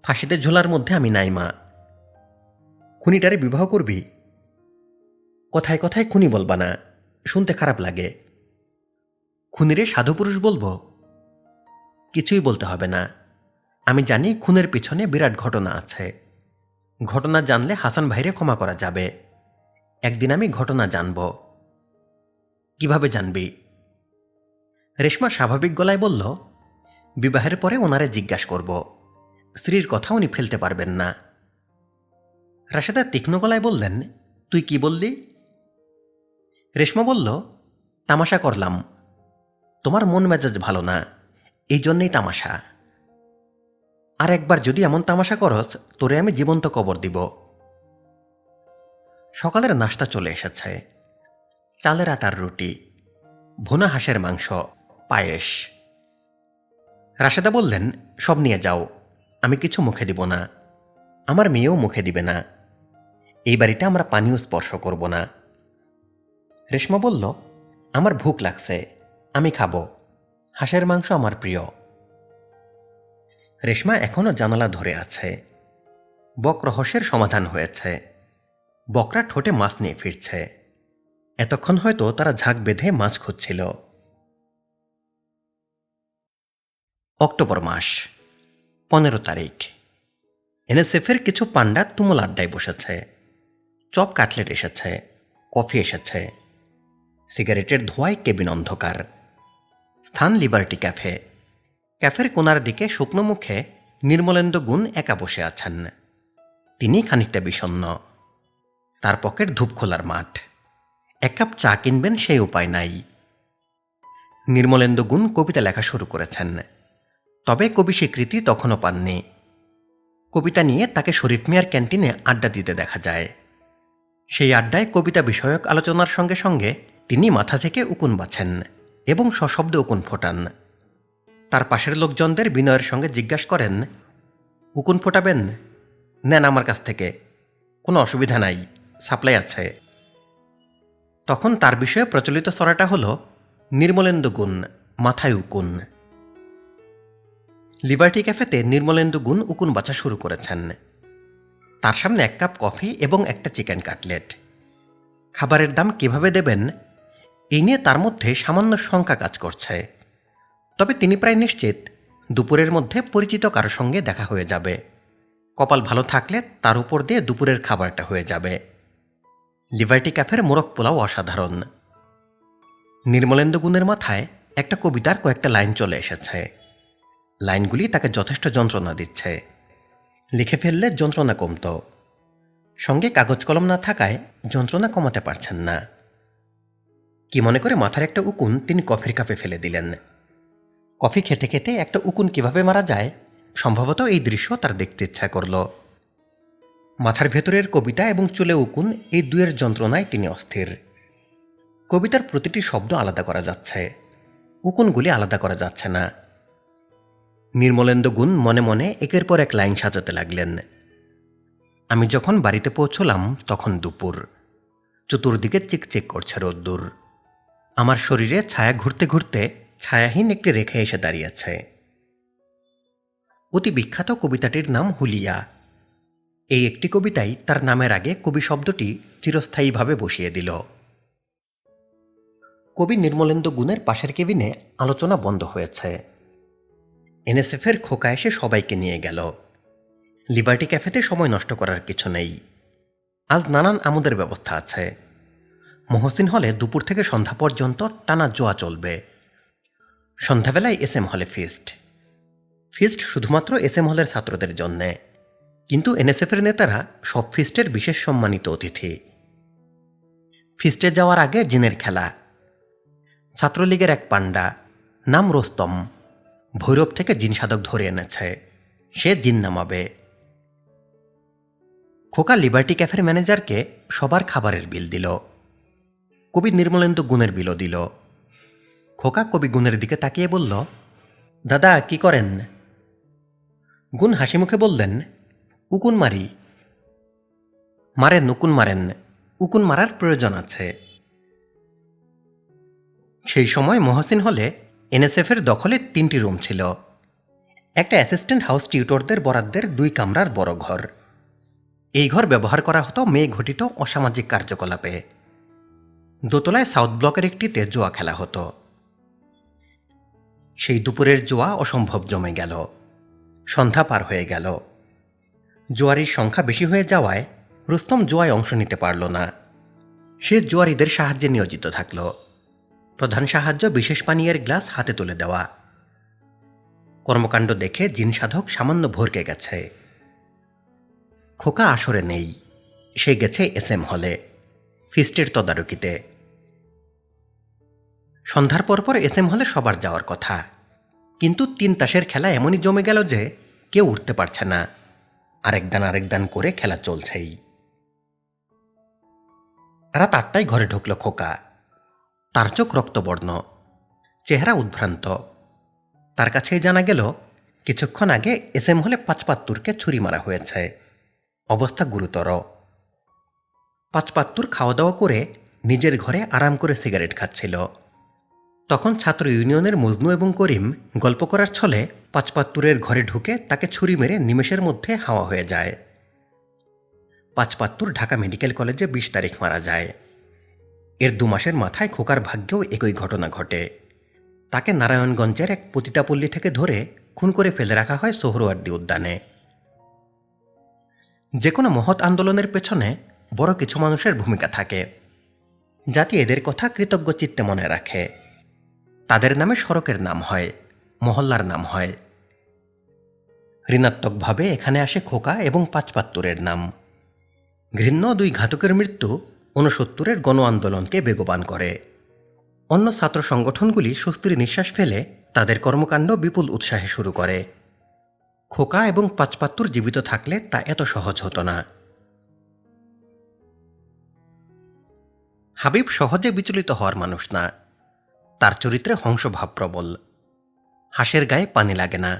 ফাঁসিতে ঝোলার মধ্যে আমি নাই মা। খুনিটারে বিবাহ করবি? কথায় কথায় খুনি বলবা না, শুনতে খারাপ লাগে। খুনিরে সাধু পুরুষ বলবো? কিছুই বলতে হবে না। আমি জানি খুনের পিছনে বিরাট ঘটনা আছে। ঘটনা জানলে হাসান ভাইরে ক্ষমা করা যাবে। একদিন আমি ঘটনা জানব। কিভাবে জানবি? রেশমা স্বাভাবিক গলায় বলল, বিবাহের পরে ওনারে জিজ্ঞাসা করব। স্ত্রীর কথা উনি ফেলতে পারবেন না। রাশেদা তীক্ষ্ণ গলায় বললেন, তুই কি বললি? রেশমা বলল, তামাশা করলাম। তোমার মন মেজাজ ভালো না, এই জন্যেই তামাশা। আর একবার যদি এমন তামাশা করস, তোরে আমি জীবন্ত কবর দিব। সকালের নাশতা চলে এসেছে। চালের আটার রুটি, ভুনা হাঁসের মাংস, পায়েস। রাশেদা বললেন, সব নিয়ে যাও, আমি কিছু মুখে দিব না। আমার মেয়েও মুখে দিবে না। এই বাড়িতে আমরা পানিও স্পর্শ করব না। রেশমা বলল, আমার ভুক লাগছে, আমি খাবো। হাঁসের মাংস আমার প্রিয়। রেশমা এখনো জানালা ধরে আছে। বক রহস্যের সমাধান হয়েছে। বকরা ঠোঁটে মাছ নিয়ে ফিরছে। এতক্ষণ হয়তো তারা ঝাঁক বেঁধে মাছ খুঁজছিল। অক্টোবর মাস, 15 তারিখ। এনএসএফের কিছু পান্ডা তুমুল আড্ডায় বসেছে। চপ কাটলেট এসেছে, কফি এসেছে। সিগারেটের ধোঁয়ায় কেবিন অন্ধকার। স্থান লিবার্টি ক্যাফে। ক্যাফের কোনার দিকে শুকনো মুখে নির্মলেন্দু গুণ একা বসে আছেন। তিনি খানিকটা বিষণ্ণ। তার পকেট ধূপ খোলার মাঠ। এক কাপ চা কিনবেন সেই উপায় নাই। নির্মলেন্দু গুণ কবিতা লেখা শুরু করেছেন, তবে কবি স্বীকৃতি তখনও পাননি। কবিতা নিয়ে তাকে শরীফ মিয়ার ক্যান্টিনে আড্ডা দিতে দেখা যায়। সেই আড্ডায় কবিতা বিষয়ক আলোচনার সঙ্গে সঙ্গে তিনি মাথা থেকে উকুন বাছেন এবং সশব্দে উকুন ফোটান। তার পাশের লোকজনদের বিনয়ের সঙ্গে জিজ্ঞাসা করেন, উকুন ফোটাবেন? নেন আমার কাছ থেকে, কোনো অসুবিধা নাই, সাপ্লাই আছে। তখন তার বিষয়ে প্রচলিত ছড়াটা হল, নির্মলেন্দু গুণ, মাথায় উকুন। লিবার্টি ক্যাফেতে নির্মলেন্দু গুণ উকুন বাছা শুরু করেছেন। তার সামনে এক কাপ কফি এবং একটা চিকেন কাটলেট। খাবারের দাম কিভাবে দেবেন এই নিয়ে তার মধ্যে সামান্য শঙ্কা কাজ করছে। তবে তিনি প্রায় নিশ্চিত দুপুরের মধ্যে পরিচিত কারো সঙ্গে দেখা হয়ে যাবে। কপাল ভালো থাকলে তার উপর দিয়ে দুপুরের খাবারটা হয়ে যাবে। লিবার্টি ক্যাফের মোরগ পোলাও অসাধারণ। নির্মলেন্দু গুণের মাথায় একটা কবিতার কয়েকটা লাইন চলে এসেছে। লাইনগুলি তাকে যথেষ্ট যন্ত্রণা দিচ্ছে। লিখে ফেললে যন্ত্রণা কমত। সঙ্গে কাগজ কলম না থাকায় যন্ত্রণা কমাতে পারছেন না। কি মনে করে মাথার একটা উকুন তিনি কফির কাপে ফেলে দিলেন। কফি খেতে খেতে একটা উকুন কিভাবে মারা যায়, সম্ভবত এই দৃশ্য তার দেখতে ইচ্ছা করল। মাথার ভেতরের কবিতা এবং চুলে উকুন, এই দুয়ের যন্ত্রণায় তিনি অস্থির। কবিতার প্রতিটি শব্দ আলাদা করা যাচ্ছে, উকুনগুলি আলাদা করা যাচ্ছে না। নির্মলেন্দু গুণ মনে মনে একের পর এক লাইন সাজাতে লাগলেন। আমি যখন বাড়িতে পৌঁছলাম তখন দুপুর। চতুর্দিকে চিকচিক করছে রোদ্দুর। আমার শরীরে ছায়া ঘুরতে ঘুরতে ছায়াহীন একটি রেখা এসে দাঁড়িয়েছে। অতি বিখ্যাত কবিতাটির নাম হুলিয়া। এই একটি কবিতাই তার নামের আগে কবি শব্দটি চিরস্থায়ীভাবে বসিয়ে দিল। কবি নির্মলেন্দু গুণের পাশের কেবিনে আলোচনা বন্ধ হয়েছে। এনএসএফের খোকা এসে সবাইকে নিয়ে গেল। লিবার্টি ক্যাফেতে সময় নষ্ট করার কিছু নেই। আজ নানান আমোদের ব্যবস্থা আছে। মহসিন হলে দুপুর থেকে সন্ধ্যা পর্যন্ত টানা জোয়া চলবে। সন্ধ্যাবেলায় এসএম হলে ফিস্ট। ফিস্ট শুধুমাত্র এস এম হলের ছাত্রদের জন্যে, কিন্তু এনএসএফের নেতারা সব ফিস্টের বিশেষ সম্মানিত অতিথি। ফিস্টে যাওয়ার আগে জিনের খেলা। ছাত্রলীগের এক পান্ডা, নাম রোস্তম, ভৈরব থেকে জিন সাধক ধরে এনেছে। সে জিন নামাবে। খোকা লিবার্টি ক্যাফের ম্যানেজারকে সবার খাবারের বিল দিল। কবি নির্মলেন্দু গুণের বিলও দিল। খোকা কবি গুণের দিকে তাকিয়ে বলল, দাদা কি করেন? গুণ হাসি মুখে বললেন, উকুন মারি। মারেন, উকুন মারেন, উকুন মারার প্রয়োজন আছে। সেই সময় মহসিন হলে এনএসএফের দখলে 3টি রুম ছিল। একটা অ্যাসিস্ট্যান্ট হাউস টিউটরদের বরাদ্দের 2 কামরার বড় ঘর। এই ঘর ব্যবহার করা হতো মেয়ে ঘটিত অসামাজিক কার্যকলাপে। দোতলায় সাউথ ব্লকের একটিতে জুয়া খেলা হতো। সেই দুপুরের জুয়া অসম্ভব জমে গেল। সন্ধ্যা পার হয়ে গেল। জুয়ারির সংখ্যা বেশি হয়ে যাওয়ায় রুস্তম জুয়ায় অংশ নিতে পারল না। সে জুয়ারিদের সাহায্যে নিয়োজিত থাকল। প্রধান সাহায্য বিশেষ পানীয়ের গ্লাস হাতে তুলে দেওয়া। কর্মকাণ্ড দেখে জিন সাধক সামান্য ভরকে গেছে। খোকা আসরে নেই। সে গেছে এস এম হলে, ফিস্টের তদারকিতে। সন্ধ্যার পরপর এস এম হলে সবার যাওয়ার কথা, কিন্তু 3 তাসের খেলা এমনই জমে গেল যে কেউ উঠতে পারছে না। আরেক দান করে খেলা চলছেই। রাত 8টায় ঘরে ঢুকল খোকা। তার চোখ রক্তবর্ণ, চেহারা উদ্ভ্রান্ত। তার কাছেই জানা গেল কিছুক্ষণ আগে এস এম হলে 75কে ছুরি মারা হয়েছে। অবস্থা গুরুতর। 75 খাওয়া দাওয়া করে নিজের ঘরে আরাম করে সিগারেট খাচ্ছিল। তখন ছাত্র ইউনিয়নের মজনু এবং করিম গল্প করার ছলে 75-এর ঘরে ঢুকে তাকে ছুরি মেরে নিমেষের মধ্যে হাওয়া হয়ে যায়। 75 ঢাকা মেডিকেল কলেজে 20 তারিখ মারা যায়। এর 2 মাসের মাথায় খোকার ভাগ্যেও একই ঘটনা ঘটে। তাকে নারায়ণগঞ্জের এক পতিতাপল্লী থেকে ধরে খুন করে ফেলে রাখা হয় সোহরওয়ার্দী উদ্যানে। যে কোনো মহৎ আন্দোলনের পেছনে বড় কিছু মানুষের ভূমিকা থাকে। জাতি এদের কথা কৃতজ্ঞ চিত্তে মনে রাখে। তাদের নামে সড়কের নাম হয়, মহল্লার নাম হয়। ঋণাত্মকভাবে এখানে আসে খোকা এবং 75-এর নাম। ঘৃণ্য 2 ঘাতকের মৃত্যু 69-এর গণ আন্দোলনকে বেগবান করে। অন্য ছাত্র সংগঠনগুলি স্বস্তির নিঃশ্বাস ফেলে তাদের কর্মকাণ্ড বিপুল উৎসাহে শুরু করে। খোকা এবং 75 জীবিত থাকলে তা এত সহজ হতো না। হাবিব সহজে বিচলিত হওয়ার মানুষ না। তার চরিত্রে হংসভাব প্রবল। হাঁসের গায়ে পানি লাগে না।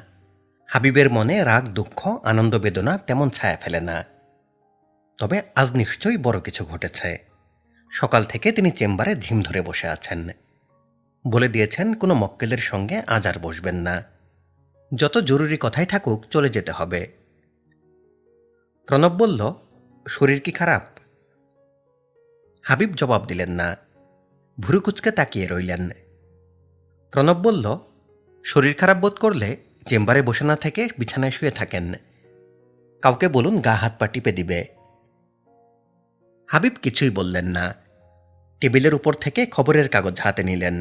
হাবিবের মনে রাগ, দুঃখ, আনন্দ, বেদনা তেমন ছায়া ফেলে না। তবে আজ নিশ্চয়ই বড় কিছু ঘটেছে। সকাল থেকে তিনি চেম্বারে ঝিম ধরে বসে আছেন। বলে দিয়েছেন কোনো মক্কেলের সঙ্গে আজ আর বসবেন না। যত জরুরি কথাই থাকুক চলে যেতে হবে। প্রণব বলল, শরীর কি খারাপ? হাবিব জবাব দিলেন না। ভুরু কুচকে তাকিয়ে রইলেন। প্রণব বলল, শরীর খারাপ বোধ করলে চেম্বারে বসে না থেকে বিছানায় শুয়ে থাকেন। কাউকে বলুন গা হাত পা টিপে দিবে। হাবিব কিছুই বললেন না। টেবিলের উপর থেকে খবরের কাগজ হাতে নিলেন।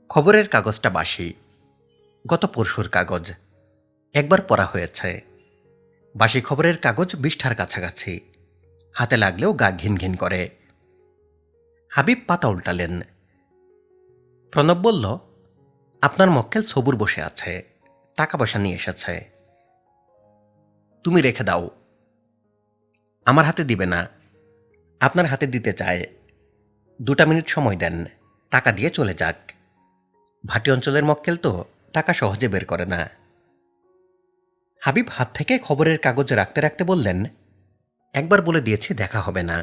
খবরের কাগজটা বাসি, গত পরশুর কাগজ। একবার পড়া হয়েছে। বাসি খবরের কাগজ 20টার কাছাকাছি। হাতে লাগলেও গা ঘিন ঘিন করে। হাবিব পাতা উল্টালেন। প্রণব বলল, আপনার মক্কেল সবুর বসে আছে, টাকা পয়সা নিয়ে এসেছে। তুমি রেখে দাও। আমার হাতে দিবে না। আপনার হাতে দিতে চায়। 2টা মিনিট সময় দেন, টাকা দিয়ে চলে যাক। ভাটি অঞ্চলের মক্কেল তো টাকা সহজে বের করে না। হাবিব হাত থেকে খবরের কাগজ রাখতে রাখতে বললেন, একবার বলে দিয়েছি দেখা হবে না।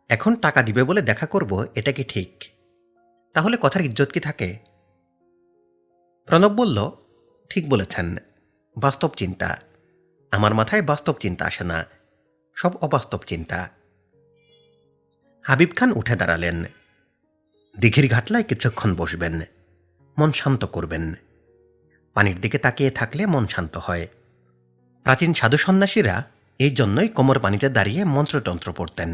এখন টাকা দিবে বলে দেখা করব, এটা কি ঠিক? তাহলে কথার ইজ্জত কি থাকে? প্রণব বলল, ঠিক বলেছেন। বাস্তব চিন্তা। আমার মাথায় বাস্তব চিন্তা আসে না, সব অবাস্তব চিন্তা। হাবিব খান উঠে দাঁড়ালেন। দিঘির ঘাটলায় কিছুক্ষণ বসবেন, মন শান্ত করবেন। পানির দিকে তাকিয়ে থাকলে মন শান্ত হয়। প্রাচীন সাধু সন্ন্যাসীরা এই জন্যই কোমর পানিতে দাঁড়িয়ে মন্ত্রতন্ত্র পড়তেন।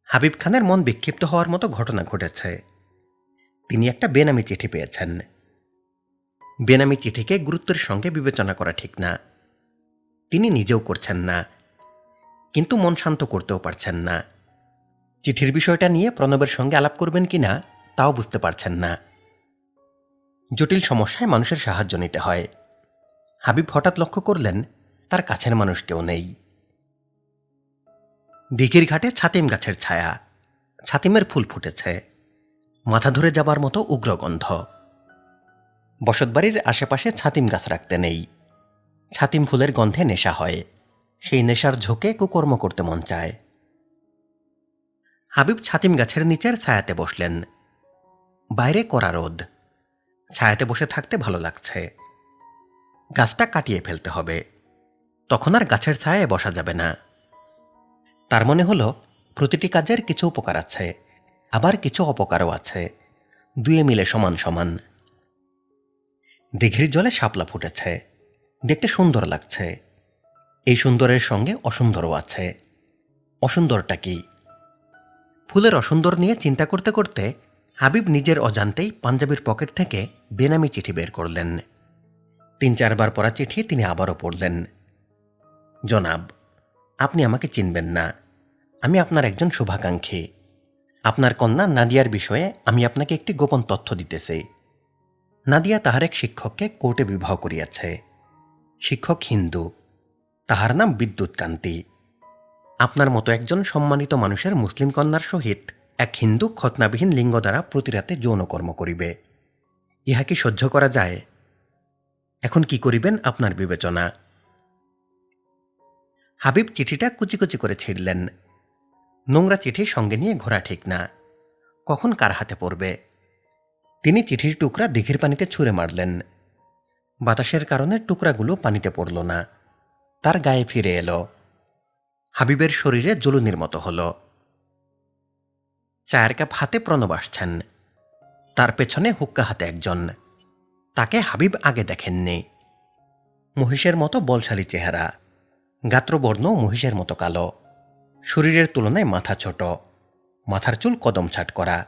হাবিব খানের মন বিক্ষিপ্ত হওয়ার মতো ঘটনা ঘটেছে। তিনি একটা বেনামি চিঠি পেয়েছেন। বেনামি চিঠিকে গুরুত্বের সঙ্গে বিবেচনা করা ঠিক না। তিনি নিজেও করছেন না, কিন্তু মন শান্ত করতেও পারছেন না। চিঠির বিষয়টা নিয়ে প্রণবের সঙ্গে আলাপ করবেন কিনা তাও বুঝতে পারছেন না। জটিল সমস্যায় মানুষের সাহায্য নিতে হয়। হাবিব হঠাৎ লক্ষ্য করলেন তার কাছের মানুষ কেউ নেই। দিঘির ঘাটে ছাতিম গাছের ছায়া, ছাতিমের ফুল ফুটেছে, মাথা ধরে যাবার মতো উগ্র গন্ধ। বসতবাড়ির আশেপাশে ছাতিম গাছ রাখতে নেই। ছাতিম ফুলের গন্ধে নেশা হয়, সেই নেশার ঝোঁকে কুকর্ম করতে মন চায়। হাবিব ছাতিম গাছের নিচের ছায়াতে বসলেন। বাইরে কড়া রোদ, ছায়াতে বসে থাকতে ভালো লাগছে। গাছটা কাটিয়ে ফেলতে হবে, তখন আর গাছের ছায়ায় বসা যাবে না। তার মনে হলো প্রতিটি কাজের কিছু উপকার আছে, আবার কিছু অপকারও আছে, দুয়ে মিলে সমান সমান। দিঘির জলে শাপলা ফুটেছে, দেখতে সুন্দর লাগছে। এই সুন্দরের সঙ্গে অসুন্দরও আছে। অসুন্দরটা কি? ফুলের অসুন্দর নিয়ে চিন্তা করতে করতে হাবিব নিজের অজান্তেই পাঞ্জাবির পকেট থেকে বেনামি চিঠি বের করলেন। ৩-৪ বার পড়া চিঠি তিনি আবারও পড়লেন। জনাব, আপনি আমাকে চিনবেন না, আমি আপনার একজন শুভাকাঙ্ক্ষী। আপনার কন্যা নাদিয়ার বিষয়ে আমি আপনাকে একটি গোপন তথ্য দিতেছি। নাদিয়া তাহার এক শিক্ষককে কোর্টে বিবাহ করিয়াছে। শিক্ষক হিন্দু, তাহার নাম বিদ্যুৎ কান্তি। আপনার মতো একজন সম্মানিত মানুষের মুসলিম কন্যার সহিত এক হিন্দু খতনাবিহীন লিঙ্গ দ্বারা প্রতিরাতে যৌনকর্ম করিবে, ইহা কি সহ্য করা যায়? এখন কি করিবেন আপনার বিবেচনা। হাবিব চিঠিটা কুচি কুচি করে ছিঁড়লেন। নোংরা চিঠি সঙ্গে নিয়ে ঘোরা ঠিক না, কখন কার হাতে পড়বে। তিনি চিঠির টুকরা দিঘির পানিতে ছুঁড়ে মারলেন। বাতাসের কারণে টুকরাগুলো পানিতে পড়ল না, তার গায়ে ফিরে এলো। হাবিবের শরীরে জলুনির মতো হল। চায়ের কাপ হাতে প্রণব আসছেন, তার পেছনে হুক্কা হাতে একজন। তাকে হাবিব আগে দেখেননি। মহিষের মতো বলশালী চেহারা, গাত্রবর্ণ মহিষের মতো কালো, শরীরের তুলনায় মাথা ছোট, মাথার চুল কদম ছাট করা।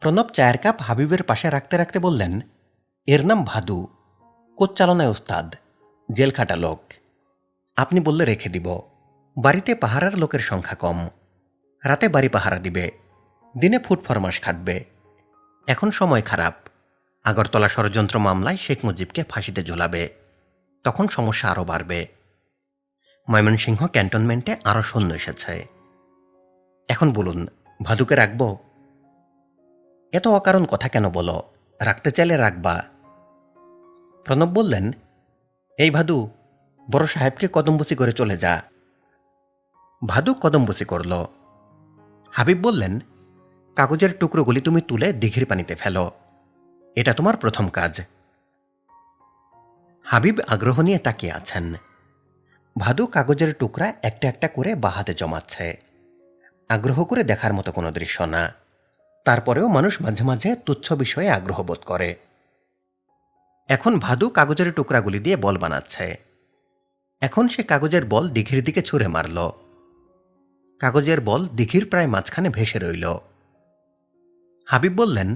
প্রণব চায়ের কাপ হাবিবের পাশে রাখতে রাখতে বললেন, এর নাম ভাদু, কোচ চালনায় ওস্তাদ, জেল খাটা লোক। আপনি বললে রেখে দিব। বাড়িতে পাহারার লোকের সংখ্যা কম, রাতে বাড়ি পাহারা দিবে, দিনে ফুট ফরমাস খাটবে। এখন সময় খারাপ, আগরতলা ষড়যন্ত্র মামলায় শেখ মুজিবকে ফাঁসিতে ঝোলাবে, তখন সমস্যা আরও বাড়বে। ময়মনসিংহ ক্যান্টনমেন্টে আরও সৈন্য এসেছে। এখন বলুন, ভাদুকে রাখব? এত অকারণ কথা কেন বলো, রাখতে চাইলে রাখবা। প্রণব বললেন, এই ভাদু, বড় সাহেবকে কদমবুসি করে চলে যা। ভাদু কদমবুসি করল। হাবিব বললেন, কাগজের টুকরোগুলি তুমি তুলে দিঘির পানিতে ফেলো, এটা তোমার প্রথম কাজ। হাবিব আগ্রহ নিয়ে তাকিয়ে আছেন। ভাদু কাগজের টুকরা একটা একটা করে বাহাতে জমাচ্ছে। আগ্রহ করে দেখার মতো কোনো দৃশ্য না, তারপরেও মানুষ মাঝে মাঝে তুচ্ছ বিষয়ে আগ্রহ বোধ করে। এখন ভাদু কাগজের টুকরাগুলি দিয়ে বল বানাচ্ছে। এখন সে কাগজের বল দিঘির দিকে ছুঁড়ে মারল। কাগজের বল দিঘির প্রায় মাঝখানে ভেসে রইল। হাবিব বললেন,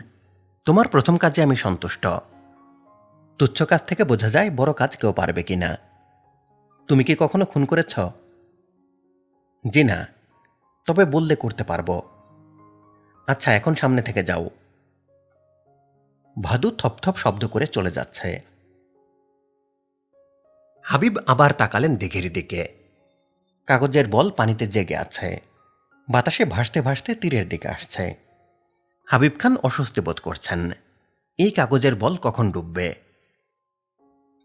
তোমার প্রথম কাজে আমি সন্তুষ্ট। তুচ্ছ কাজ থেকে বোঝা যায় বড় কাজ কেউ পারবে কিনা। তুমি কি কখনো খুন করেছ? জি না, তবে বললে করতে পারবো। আচ্ছা, এখন সামনে থেকে যাও। ভাদু থপথপ শব্দ করে চলে যাচ্ছে। হাবিব আবার তাকালেন দিঘির দিকে। কাগজের বল পানিতে জেগে আছে, বাতাসে ভাসতে ভাসতে তীরের দিকে আসছে। হাবিব খান অস্বস্তি বোধ করছেন, এই কাগজের বল কখন ডুববে।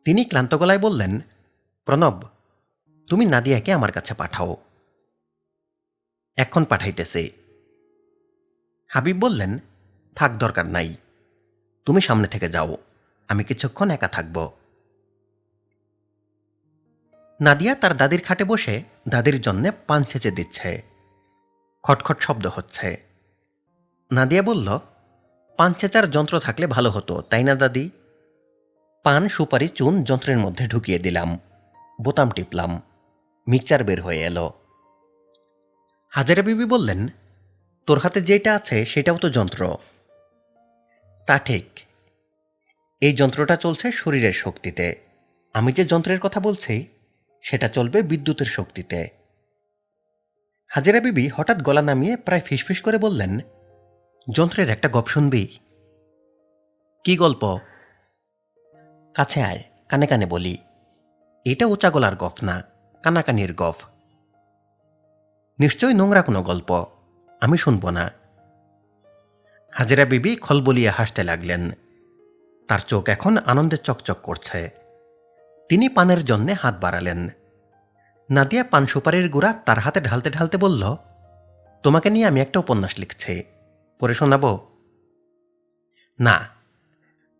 তিনি ক্লান্ত গলায় বললেন, প্রণব, তুমি নাদিয়াকে আমার কাছে পাঠাও। এখন পাঠাইতেছি। হাবিব বললেন, থাক, দরকার নাই, তুমি সামনে থেকে যাও, আমি কিছুক্ষণ একা থাকব। নাদিয়া তার দাদির খাটে বসে দাদির জন্যে পান ছেঁচে দিচ্ছে। খটখট শব্দ হচ্ছে। নাদিয়া বলল, পান ছেঁচার যন্ত্র থাকলে ভালো হতো, তাই না দাদি? পান, সুপারি, চুন যন্ত্রের মধ্যে ঢুকিয়ে দিলাম, বোতাম টিপলাম, মিক্সচার বের হয়ে এলো। হাজারা বিবি বললেন, তোর হাতে যেটা আছে সেটাও তো যন্ত্র। তা ঠিক, এই যন্ত্রটা চলছে শরীরের শক্তিতে, আমি যে যন্ত্রের কথা বলছি সেটা চলবে বিদ্যুতের শক্তিতে। হাজেরা বিবি হঠাৎ গলা নামিয়ে প্রায় ফিসফিস করে বললেন, যন্ত্রের একটা গপ শুনবি? কি গল্প? কাছে আয়, কানে কানে বলি। এটা উঁচা গলার গফ না, কানাকানির গফ। নিশ্চয়ই নোংরা কোনো গল্প, আমি শুনব না। হাজেরা বিবি খলবলিয়ে হাসতে লাগলেন। তার চোখ এখন আনন্দে চকচক করছে। তিনি পানের জন্যে হাত বাড়ালেন। নাদিয়া পান সুপারির গুঁড়া তার হাতে ঢালতে ঢালতে বলল, তোমাকে নিয়ে আমি একটা উপন্যাস লিখছি, পড়ে শোনাব? না,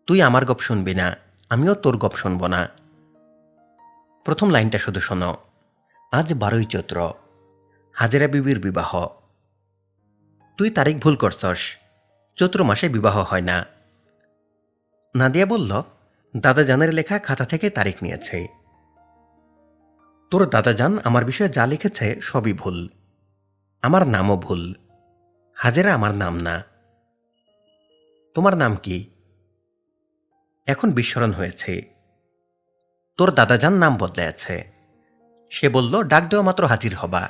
তুই আমার গপ শুনবি না, আমিও তোর গপ শুনব না। প্রথম লাইনটা শুধু শোনো। আজ 12ই চৈত্র, হাজেরা বিবির বিবাহ। তুই তারিখ ভুল করছস, চৈত্র মাসে বিবাহ হয় না। নাদিয়া বলল, দাদাজানের লেখা খাতা থেকে তারিখ নিয়েছে। তোর দাদাজান আমার বিষয়ে যা লিখেছে সবই ভুল। আমার নামও ভুল। হাজেরা আমার নাম না। তোমার নাম কি? এখন বিস্মরণ হয়েছে। তোর দাদাজান নাম বদলাইছে। সে বলল, ডাক দেওয়া মাত্র হাজির হবা,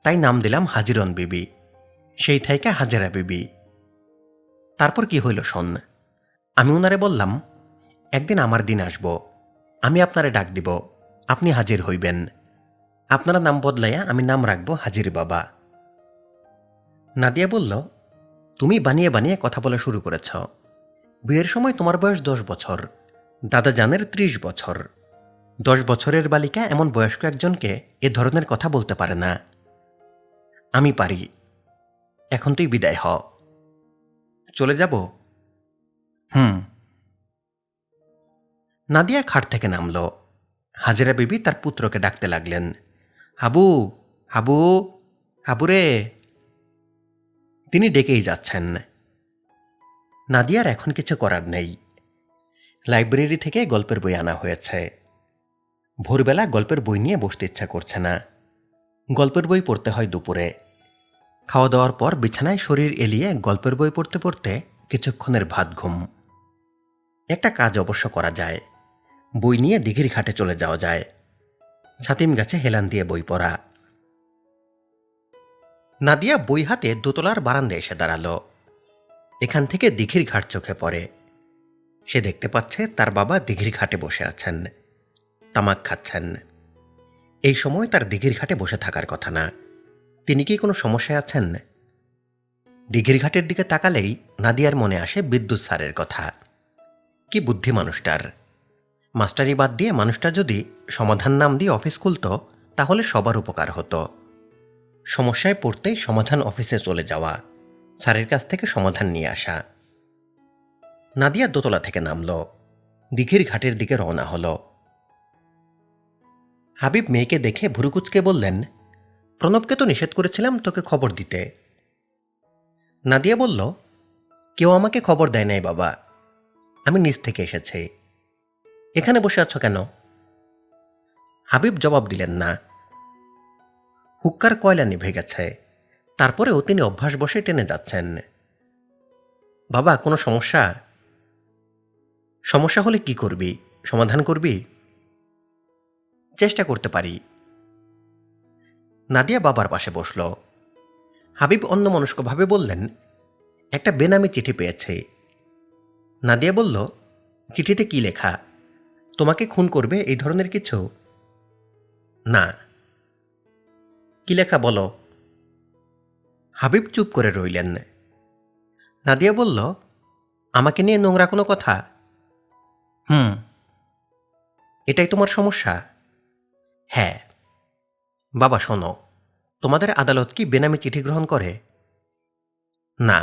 তাই নাম দিলাম হাজিরন বিবি, সেই থেকে হাজেরা বিবি। তারপর কি হইল শোন। আমি ওনারে বললাম, একদিন আমার দিন আসব, আমি আপনারে ডাক দিব, আপনি হাজির হইবেন। আপনারা নাম বদলাইয়া আমি নাম রাখব হাজির বাবা। নাদিয়া বলল, তুমি বানিয়ে বানিয়ে কথা বলা শুরু করেছ। বিয়ের সময় তোমার বয়স 10 বছর, দাদাজানের 30 বছর। 10 বছরের বালিকা এমন বয়স্ক একজনকে এ ধরনের কথা বলতে পারে না। আমি পারি। এখন তুই বিদায় হ। চলে যাব? হুম। নাদিয়া খাট থেকে নামল। হাজেরা বিবি তার পুত্রকে ডাকতে লাগলেন, হাবু, হাবু, হাবুরে। তিনি ডেকেই যাচ্ছেন। নাদিয়ার এখন কিছু করার নেই। লাইব্রেরি থেকে গল্পের বই আনা হয়েছে। ভোরবেলা গল্পের বই নিয়ে বসতে ইচ্ছা করছে না। গল্পের বই পড়তে হয় দুপুরে। খাওয়া দাওয়ার পর বিছানায় শরীর এলিয়ে গল্পের বই পড়তে পড়তে কিছুক্ষণের ভাত ঘুম। একটা কাজ অবশ্য করা যায়, বই নিয়ে দিঘির ঘাটে চলে যাওয়া যায়, ছাতিম গাছে হেলান দিয়ে বই পড়া। নাদিয়া বই হাতে দোতলার বারান্দায় এসে দাঁড়ালো। এখান থেকে দিঘির ঘাট চোখে পড়ে। সে দেখতে পাচ্ছে তার বাবা দিঘির ঘাটে বসে আছেন, তামাক খাচ্ছেন। এই সময় তার দিঘির ঘাটে বসে থাকার কথা না। তিনি কি কোনো সমস্যায় আছেন? দিঘির ঘাটের দিকে তাকালেই নাদিয়ার মনে আসে বিদ্যুৎ স্যারের কথা। কি বুদ্ধি মানুষটার! মাস্টারি বাদ দিয়ে মানুষটা যদি সমাধান নাম দিয়ে অফিস খুলত, তাহলে সবার উপকার হতো। সমস্যায় পড়তেই সমাধান অফিসে চলে যাওয়া, স্যারের কাছ থেকে সমাধান নিয়ে আসা। নাদিয়া দোতলা থেকে নামল, দিঘির ঘাটের দিকে রওনা হল। হাবিব মেয়েকে দেখে ভুরুকুচকে বললেন, প্রণবকে তো নিষেধ করেছিলাম তোকে খবর দিতে। নাদিয়া বলল, কেউ আমাকে খবর দেয় নাই বাবা, আমি নিজ থেকে এসেছি। এখানে বসে আছো কেন? হাবিব জবাব দিলেন না। হুক্কার কয়লা নিভে গেছে, তারপরেও তিনি অভ্যাস বসে টেনে যাচ্ছেন। বাবা, কোনো সমস্যা? সমস্যা হলে কি করবি, সমাধান করবি? চেষ্টা করতে পারি। নাদিয়া বাবার পাশে বসল। হাবিব অন্যমনস্কভাবে বললেন, একটা বেনামি চিঠি পেয়েছে। নাদিয়া বলল, চিঠিতে কি লেখা? তোমাকে খুন করবে এই ধরনের কিছু? না। কি লেখা বলো? হাবিব চুপ করে রইলেন। নাদিয়া বলল, আমাকে নিয়ে নোংরা কোনো কথা? হুম। এটাই তোমার সমস্যা? হ্যাঁ। বাবা শোনো, তোমাদের আদালত কি বেনামি চিঠি গ্রহণ করে? না।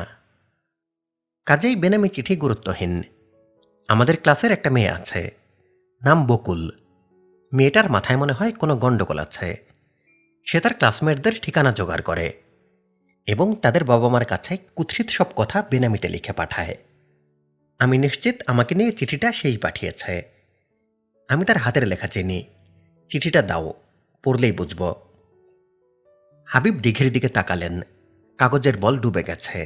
কাজেই বেনামি চিঠি গুরুত্বহীন। আমাদের ক্লাসের একটা মেয়ে আছে, নাম বকুল। মেয়েটার মাথায় মনে হয় কোনো গণ্ডগোল আছে। সে তার ক্লাসমেটদের ঠিকানা জোগাড় করে এবং তাদের বাবা মার কাছে কুৎসিত সব কথা বেনামিতে লিখে পাঠায়। আমি নিশ্চিত আমাকে নিয়ে চিঠিটা সেই পাঠিয়েছে। আমি তার হাতের লেখা চিনি। চিঠিটা দাও, পড়লেই বুঝব। হাবিব দিঘির দিকে তাকালেন। কাগজের বল ডুবে গেছে।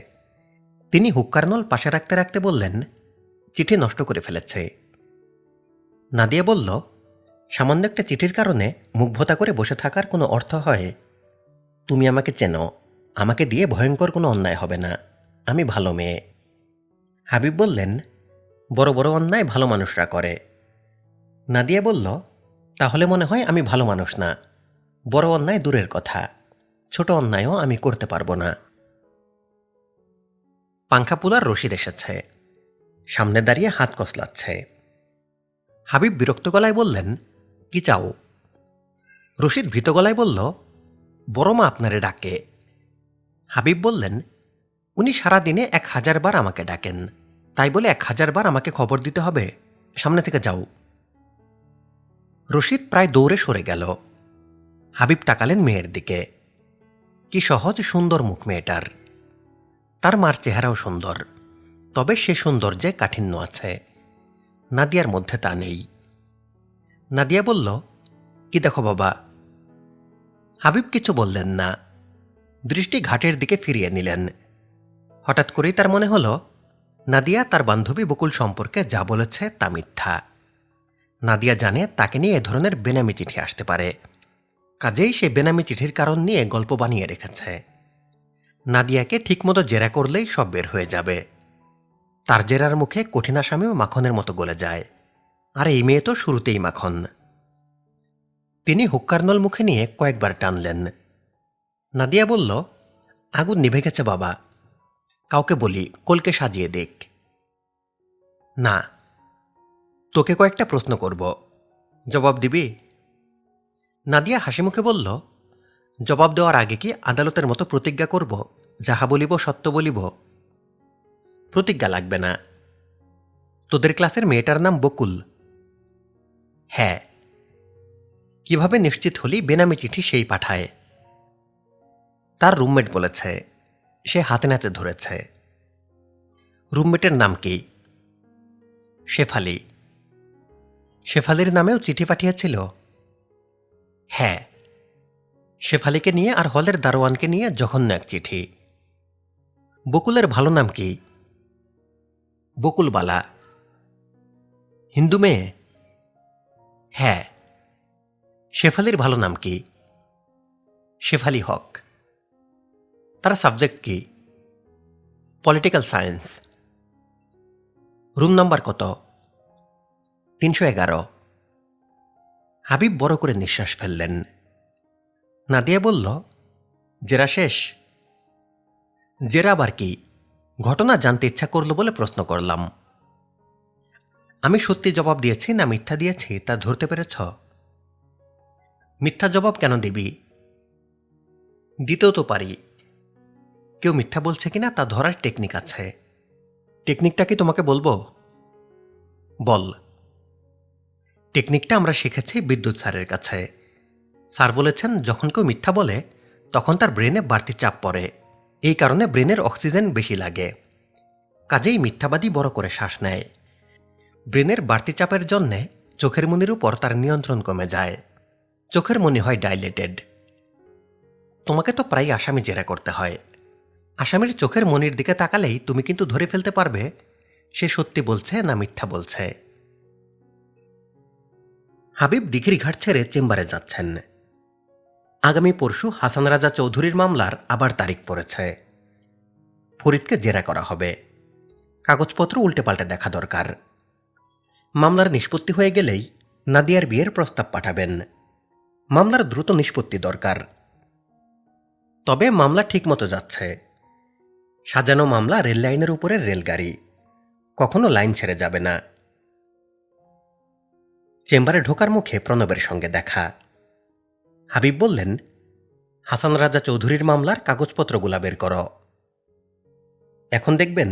তিনি হুক্কার নল পাশে রাখতে রাখতে বললেন, চিঠি নষ্ট করে ফেলেছে। নাদিয়া বলল, সামান্য একটা চিঠির কারণে মুখ ভোতা করে বসে থাকার কোনো অর্থ হয়? তুমি আমাকে চেনো, আমাকে দিয়ে ভয়ঙ্কর কোনো অন্যায় হবে না, আমি ভালো মেয়ে। হাবিব বললেন, বড় বড় অন্যায় ভালো মানুষরা করে। নাদিয়া বলল, তাহলে মনে হয় আমি ভালো মানুষ না। বড় অন্যায় দূরের কথা, ছোট অন্যায়ও আমি করতে পারবো না। পাংখা পুলার রশিদ এসেছে, সামনে দাঁড়িয়ে হাত কসলাচ্ছে। হাবিব বিরক্ত গলায় বললেন, কি চাও? রশিদ ভীত গলায় বলল, বড় মা আপনারে ডাকে। হাবিব বললেন, উনি সারাদিনে 1000 বার আমাকে ডাকেন, তাই বলে 1000 বার আমাকে খবর দিতে হবে? সামনে থেকে যাও। রশিদ প্রায় দৌড়ে সরে গেল। হাবিব তাকালেন মেয়ের দিকে। কি সহজ সুন্দর মুখ মেয়েটার। তার মার চেহারাও সুন্দর, তবে সে সৌন্দর্যে কাঠিন্য আছে। নাদিয়ার মধ্যে তা নেই। নাদিয়া বলল, কি দেখো বাবা? হাবিব কিছু বললেন না, দৃষ্টি ঘাটের দিকে ফিরিয়ে নিলেন। হঠাৎ করেই তার মনে হল, নাদিয়া তার বান্ধবী বকুল সম্পর্কে যা বলেছে তা মিথ্যা। নাদিয়া জানে তাকে নিয়ে এ ধরনের বেনামি চিঠি আসতে পারে, কাজেই সে বেনামি চিঠির কারণ নিয়ে গল্প বানিয়ে রেখেছে। নাদিয়াকে ঠিকমতো জেরা করলেই সব বের হয়ে যাবে। তার জেরার মুখে কঠিন আসামিও মাখনের মতো গলে যায়, আর এই মেয়ে তো শুরুতেই মাখন। তিনি হুক্কার নল মুখে নিয়ে কয়েকবার টানলেন। নাদিয়া বলল, আগুন নিভে গেছে বাবা, কাউকে বলি কলকে সাজিয়ে দেখ। না, তোকে কয়েকটা প্রশ্ন করব, জবাব দিবি? নাদিয়া হাসি মুখে বলল, জবাব দেওয়ার আগে কি আদালতের মতো প্রতিজ্ঞা করব, যাহা বলিব সত্য বলিব? প্রতিজ্ঞা লাগবে না। তোদের ক্লাসের মেয়েটার নাম বকুল? হ্যাঁ। কিভাবে নিশ্চিত হলি বেনামি চিঠি সেই পাঠায়? তার রুমমেট বলেছে, সে হাতে নাতে ধরেছে। রুমমেটের নাম কি? শেফালি। শেফালির নামেও চিঠি পাঠিয়েছিল? হ্যাঁ। শেফালিকে নিয়ে আর হলের দারোয়ানকে নিয়ে জঘন্য এক চিঠি। বকুলের ভালো নাম কি? বকুলবালা। হিন্দু মেয়ে? হ্যাঁ। শেফালির ভালো নাম কি? শেফালি হক। তার সাবজেক্ট কি? Political science. রুম নাম্বার কত? 311। হাবিব বড় করে নিঃশ্বাস ফেললেন। নাদিয়া বলল, জেরা শেষ? জেরা আবার কি? ঘটনা জানতে ইচ্ছা করল বলে প্রশ্ন করলাম। আমি সত্যি জবাব দিয়েছি না মিথ্যা দিয়েছি তা ধরতে পেরেছ? মিথ্যা জবাব কেন দিবি? দিতেও তো পারি। কেউ মিথ্যা বলছে কিনা তা ধরার টেকনিক আছে। টেকনিকটা কি তোমাকে বলবো? বল। টেকনিকটা আমরা শিখেছি বিদ্যুৎ স্যারের কাছে। স্যার বলেছেন, যখন কেউ মিথ্যা বলে তখন তার ব্রেনে বাড়তি চাপ পড়ে, এই কারণে ব্রেনের অক্সিজেন বেশি লাগে। কাজেই মিথ্যাবাদী বড় করে শ্বাস নেয়। ব্রেনের বাড়তি চাপের জন্যে চোখের মনির উপর তার নিয়ন্ত্রণ কমে যায়, চোখের মনি হয় ডাইলেটেড। তোমাকে তো প্রায় আসামি জেরা করতে হয়। আসামির চোখের মনির দিকে তাকালেই তুমি কিন্তু ধরে ফেলতে পারবে সে সত্যি বলছে না মিথ্যা বলছে। হাবিব দিঘির ঘাট ছেড়ে চেম্বারে যাচ্ছেন। আগামী পরশু হাসান রাজা চৌধুরীর মামলার আবার তারিখ পড়েছে। ফরিদকে জেরা করা হবে, কাগজপত্র উল্টেপাল্টে দেখা দরকার। মামলার নিষ্পত্তি হয়ে গেলেই নাদিয়ার বিয়ের প্রস্তাব পাঠাবেন। মামলার দ্রুত নিষ্পত্তি দরকার। তবে মামলা ঠিকমতো যাচ্ছে। সাজানো মামলা রেল লাইনের উপরের রেলগাড়ি, কখনো লাইন ছেড়ে যাবে না। চেম্বারে ঢোকার মুখে প্রণবের সঙ্গে দেখা। হাবিব বললেন, হাসান রাজা চৌধুরীর মামলার কাগজপত্রগুলা বের করো। এখন দেখবেন?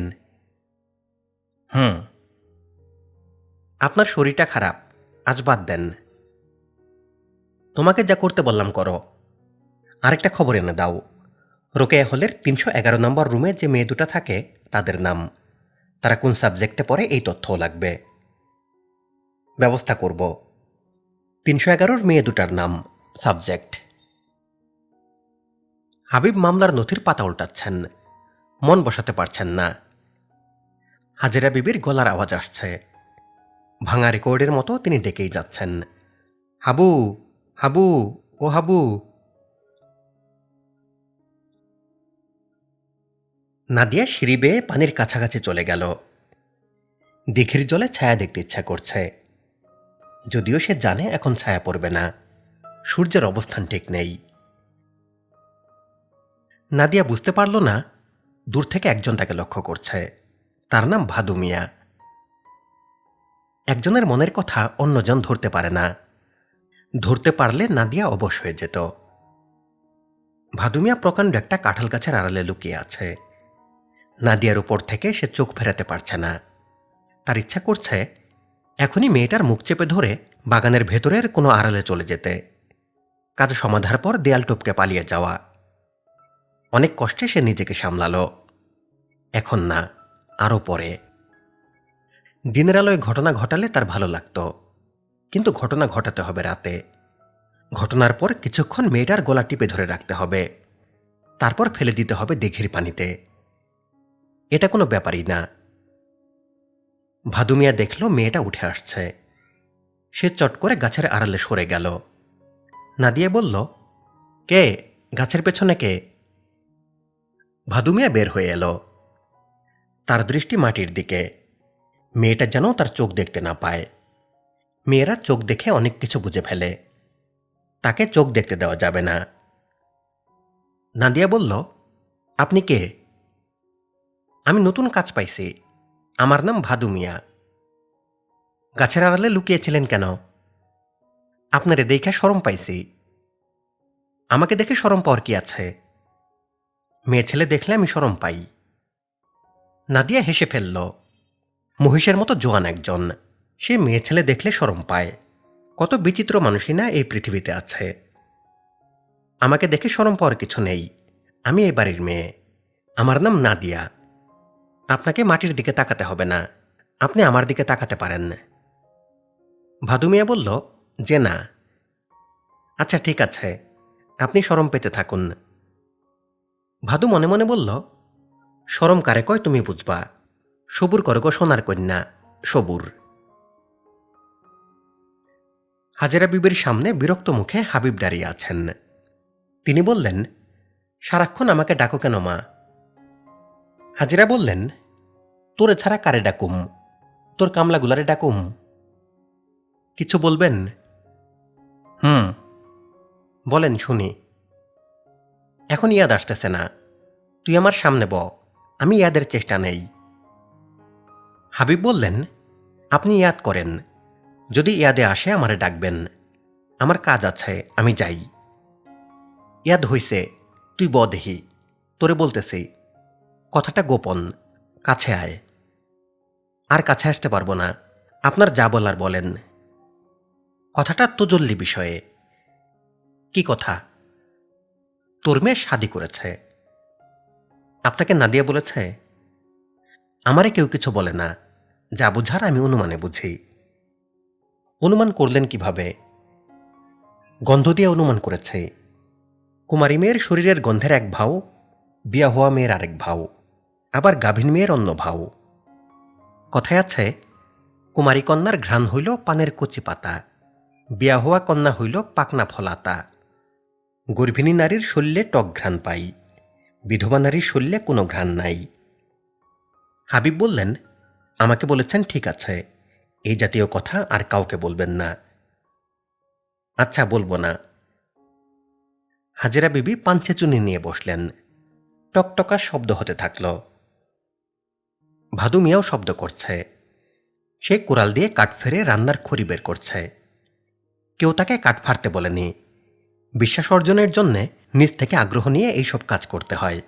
আপনার শরীরটা খারাপ, আজ বাদ দেন। তোমাকে যা করতে বললাম করো। আরেকটা খবর এনে দাও, রোকেয়া হলের 311 নম্বর রুমে যে মেয়ে দুটা থাকে তাদের নাম, তারা কোন সাবজেক্টে পড়ে এই তথ্যও লাগবে। ব্যবস্থা করব। 311-র মেয়ে দুটার নাম, সাবজেক্ট। হাবিব মামলার নথির পাতা উল্টাচ্ছেন, মন বসাতে পারছেন না। হাজেরা বিবির গলার আওয়াজ আসছে। ভাঙা রেকর্ডের মতো তিনি ডেকেই যাচ্ছেন, হাবু, হাবু, ও হাবু। নাদিয়া সিঁড়ি বেয়ে পানির কাছাকাছি চলে গেল। দিঘির জলে ছায়া দেখতে ইচ্ছা করছে, যদিও সে জানে এখন ছায়া পড়বে না, সূর্যের অবস্থান ঠিক নেই। নাদিয়া বুঝতে পারল না দূর থেকে একজন তাকে লক্ষ্য করছে। তার নাম ভাদু মিয়া। একজনের মনের কথা অন্যজন ধরতে পারে না, ধরতে পারলে নাদিয়া অবশ হয়ে যেত। ভাদু মিয়া প্রকাণ্ড একটা কাঁঠাল গাছের আড়ালে লুকিয়ে আছে। নাদিয়ার উপর থেকে সে চোখ ফেরাতে পারছে না। তার ইচ্ছা করছে এখনই মেয়েটার মুখ চেপে ধরে বাগানের ভেতরের কোনো আড়ালে চলে যেতে, কাজ সমাধার পর দেয়াল টপকে পালিয়ে যাওয়া। অনেক কষ্টে সে নিজেকে সামলালো। এখন না, আরও পরে। দিনের আলোয় ঘটনা ঘটালে তার ভালো লাগত, কিন্তু ঘটনা ঘটাতে হবে রাতে। ঘটনার পর কিছুক্ষণ মেয়েটার গলা টিপে ধরে রাখতে হবে, তারপর ফেলে দিতে হবে দিঘির পানিতে। এটা কোনো ব্যাপারই না। ভাদু মিয়া দেখল মেয়েটা উঠে আসছে। সে চট করে গাছের আড়ালে সরে গেল। নাদিয়া বলল, কে? গাছের পেছনে কে? ভাদু মিয়া বের হয়ে এলো। তার দৃষ্টি মাটির দিকে। মেয়েটা যেন তার চোখ দেখতে না পায়। মেয়েরা চোখ দেখে অনেক কিছু বুঝে ফেলে, তাকে চোখ দেখতে দেওয়া যাবে না। নাদিয়া বলল, আপনি কে? আমি নতুন কাজ পাইছি, আমার নাম ভাদু মিয়া। গাছের আড়ালে লুকিয়েছিলেন কেন? আপনারে দেখে শরম পাইছি। আমাকে দেখে শরম পাওয়ার কি আছে? মেয়ে ছেলে দেখলে আমি শরম পাই। নাদিয়া হেসে ফেলল। মহিষের মতো জোয়ান একজন, সে মেয়ে ছেলে দেখলে শরম পায়। কত বিচিত্র মানুষই না এই পৃথিবীতে আছে। আমাকে দেখে শরম পাওয়ার কিছু নেই, আমি এই বাড়ির মেয়ে। আমার নাম নাদিয়া। আপনাকে মাটির দিকে তাকাতে হবে না, আপনি আমার দিকে তাকাতে পারেন। ভাদু মিয়া বলল যে না। আচ্ছা ঠিক আছে, আপনি শরম পেতে থাকুন। ভাদু মনে মনে বলল, শরম কারে কয় তুমি বুঝবা, সবুর করে গো সোনার কন্যা, সবুর। হাজেরা বিবির সামনে বিরক্ত মুখে হাবিব দাঁড়িয়ে আছেন। তিনি বললেন, সারাক্ষণ আমাকে ডাকো কেন মা? হাজেরা বললেন, তোরে ছাড়া কারে ডাকুম? তোর কামলাগুলারে ডাকুম? কিছু বলবেন? বলেন শুনি। এখন ইয়াদ আসতেছে না, তুই আমার সামনে ব, আমি ইয়াদের চেষ্টা নেই। হাবিব বললেন, আপনি ইয়াদ করেন, যদি ইয়াদে আসে আমারে ডাকবেন, আমার কাজ আছে, আমি যাই। ইয়াদ হইছে, তুই ব দেহি, তোরে বলতেছি। কথাটা গোপন, কাছে আয়। আর কাছে আসতে পারবো না, আপনার যা বলার বলেন। কথাটা তোজল্লি বিষয়ে। কি কথা? তোর মেয়ে শাদি করেছে। আপনাকে নাদিয়া বলেছে? আমারে কেউ কিছু বলে না, যা বুঝার আমি অনুমানে বুঝি। অনুমান করলেন কিভাবে? গন্ধ দিয়ে অনুমান করেছে। কুমারী মেয়ের শরীরের গন্ধের এক ভাও, বিয়া হওয়া মেয়ের আরেক ভাও, আবার গাভীন মেয়ের অন্য ভাও। কথায় আছে, কুমারী কন্যার ঘ্রাণ হইল পানের কচি পাতা, বিয়া হওয়া কন্যা হইল পাকনা ফলাতা। গর্ভিণী নারীর শরীরে টক ঘ্রাণ পাই, বিধবা নারীর শরীরে কোনো ঘ্রাণ নাই। হাবিব বললেন, আমাকে বলেছেন ঠিক আছে, এই জাতীয় কথা আর কাউকে বলবেন না। আচ্ছা বলবো না। হাজেরা বিবি পাঞ্চে চুনি নিয়ে বসলেন। টকটকা শব্দ হতে থাকল। ভাদু মিয়াও শব্দ করছে। সে কুড়াল দিয়ে কাঠ ফেরে রান্নার খড়ি বের করছে। কেউ তাকে কাঠ ফাড়তে বলেনি। বিশ্বাস অর্জনের জন্যে নিজ থেকে আগ্রহ নিয়ে এইসব কাজ করতে হয়।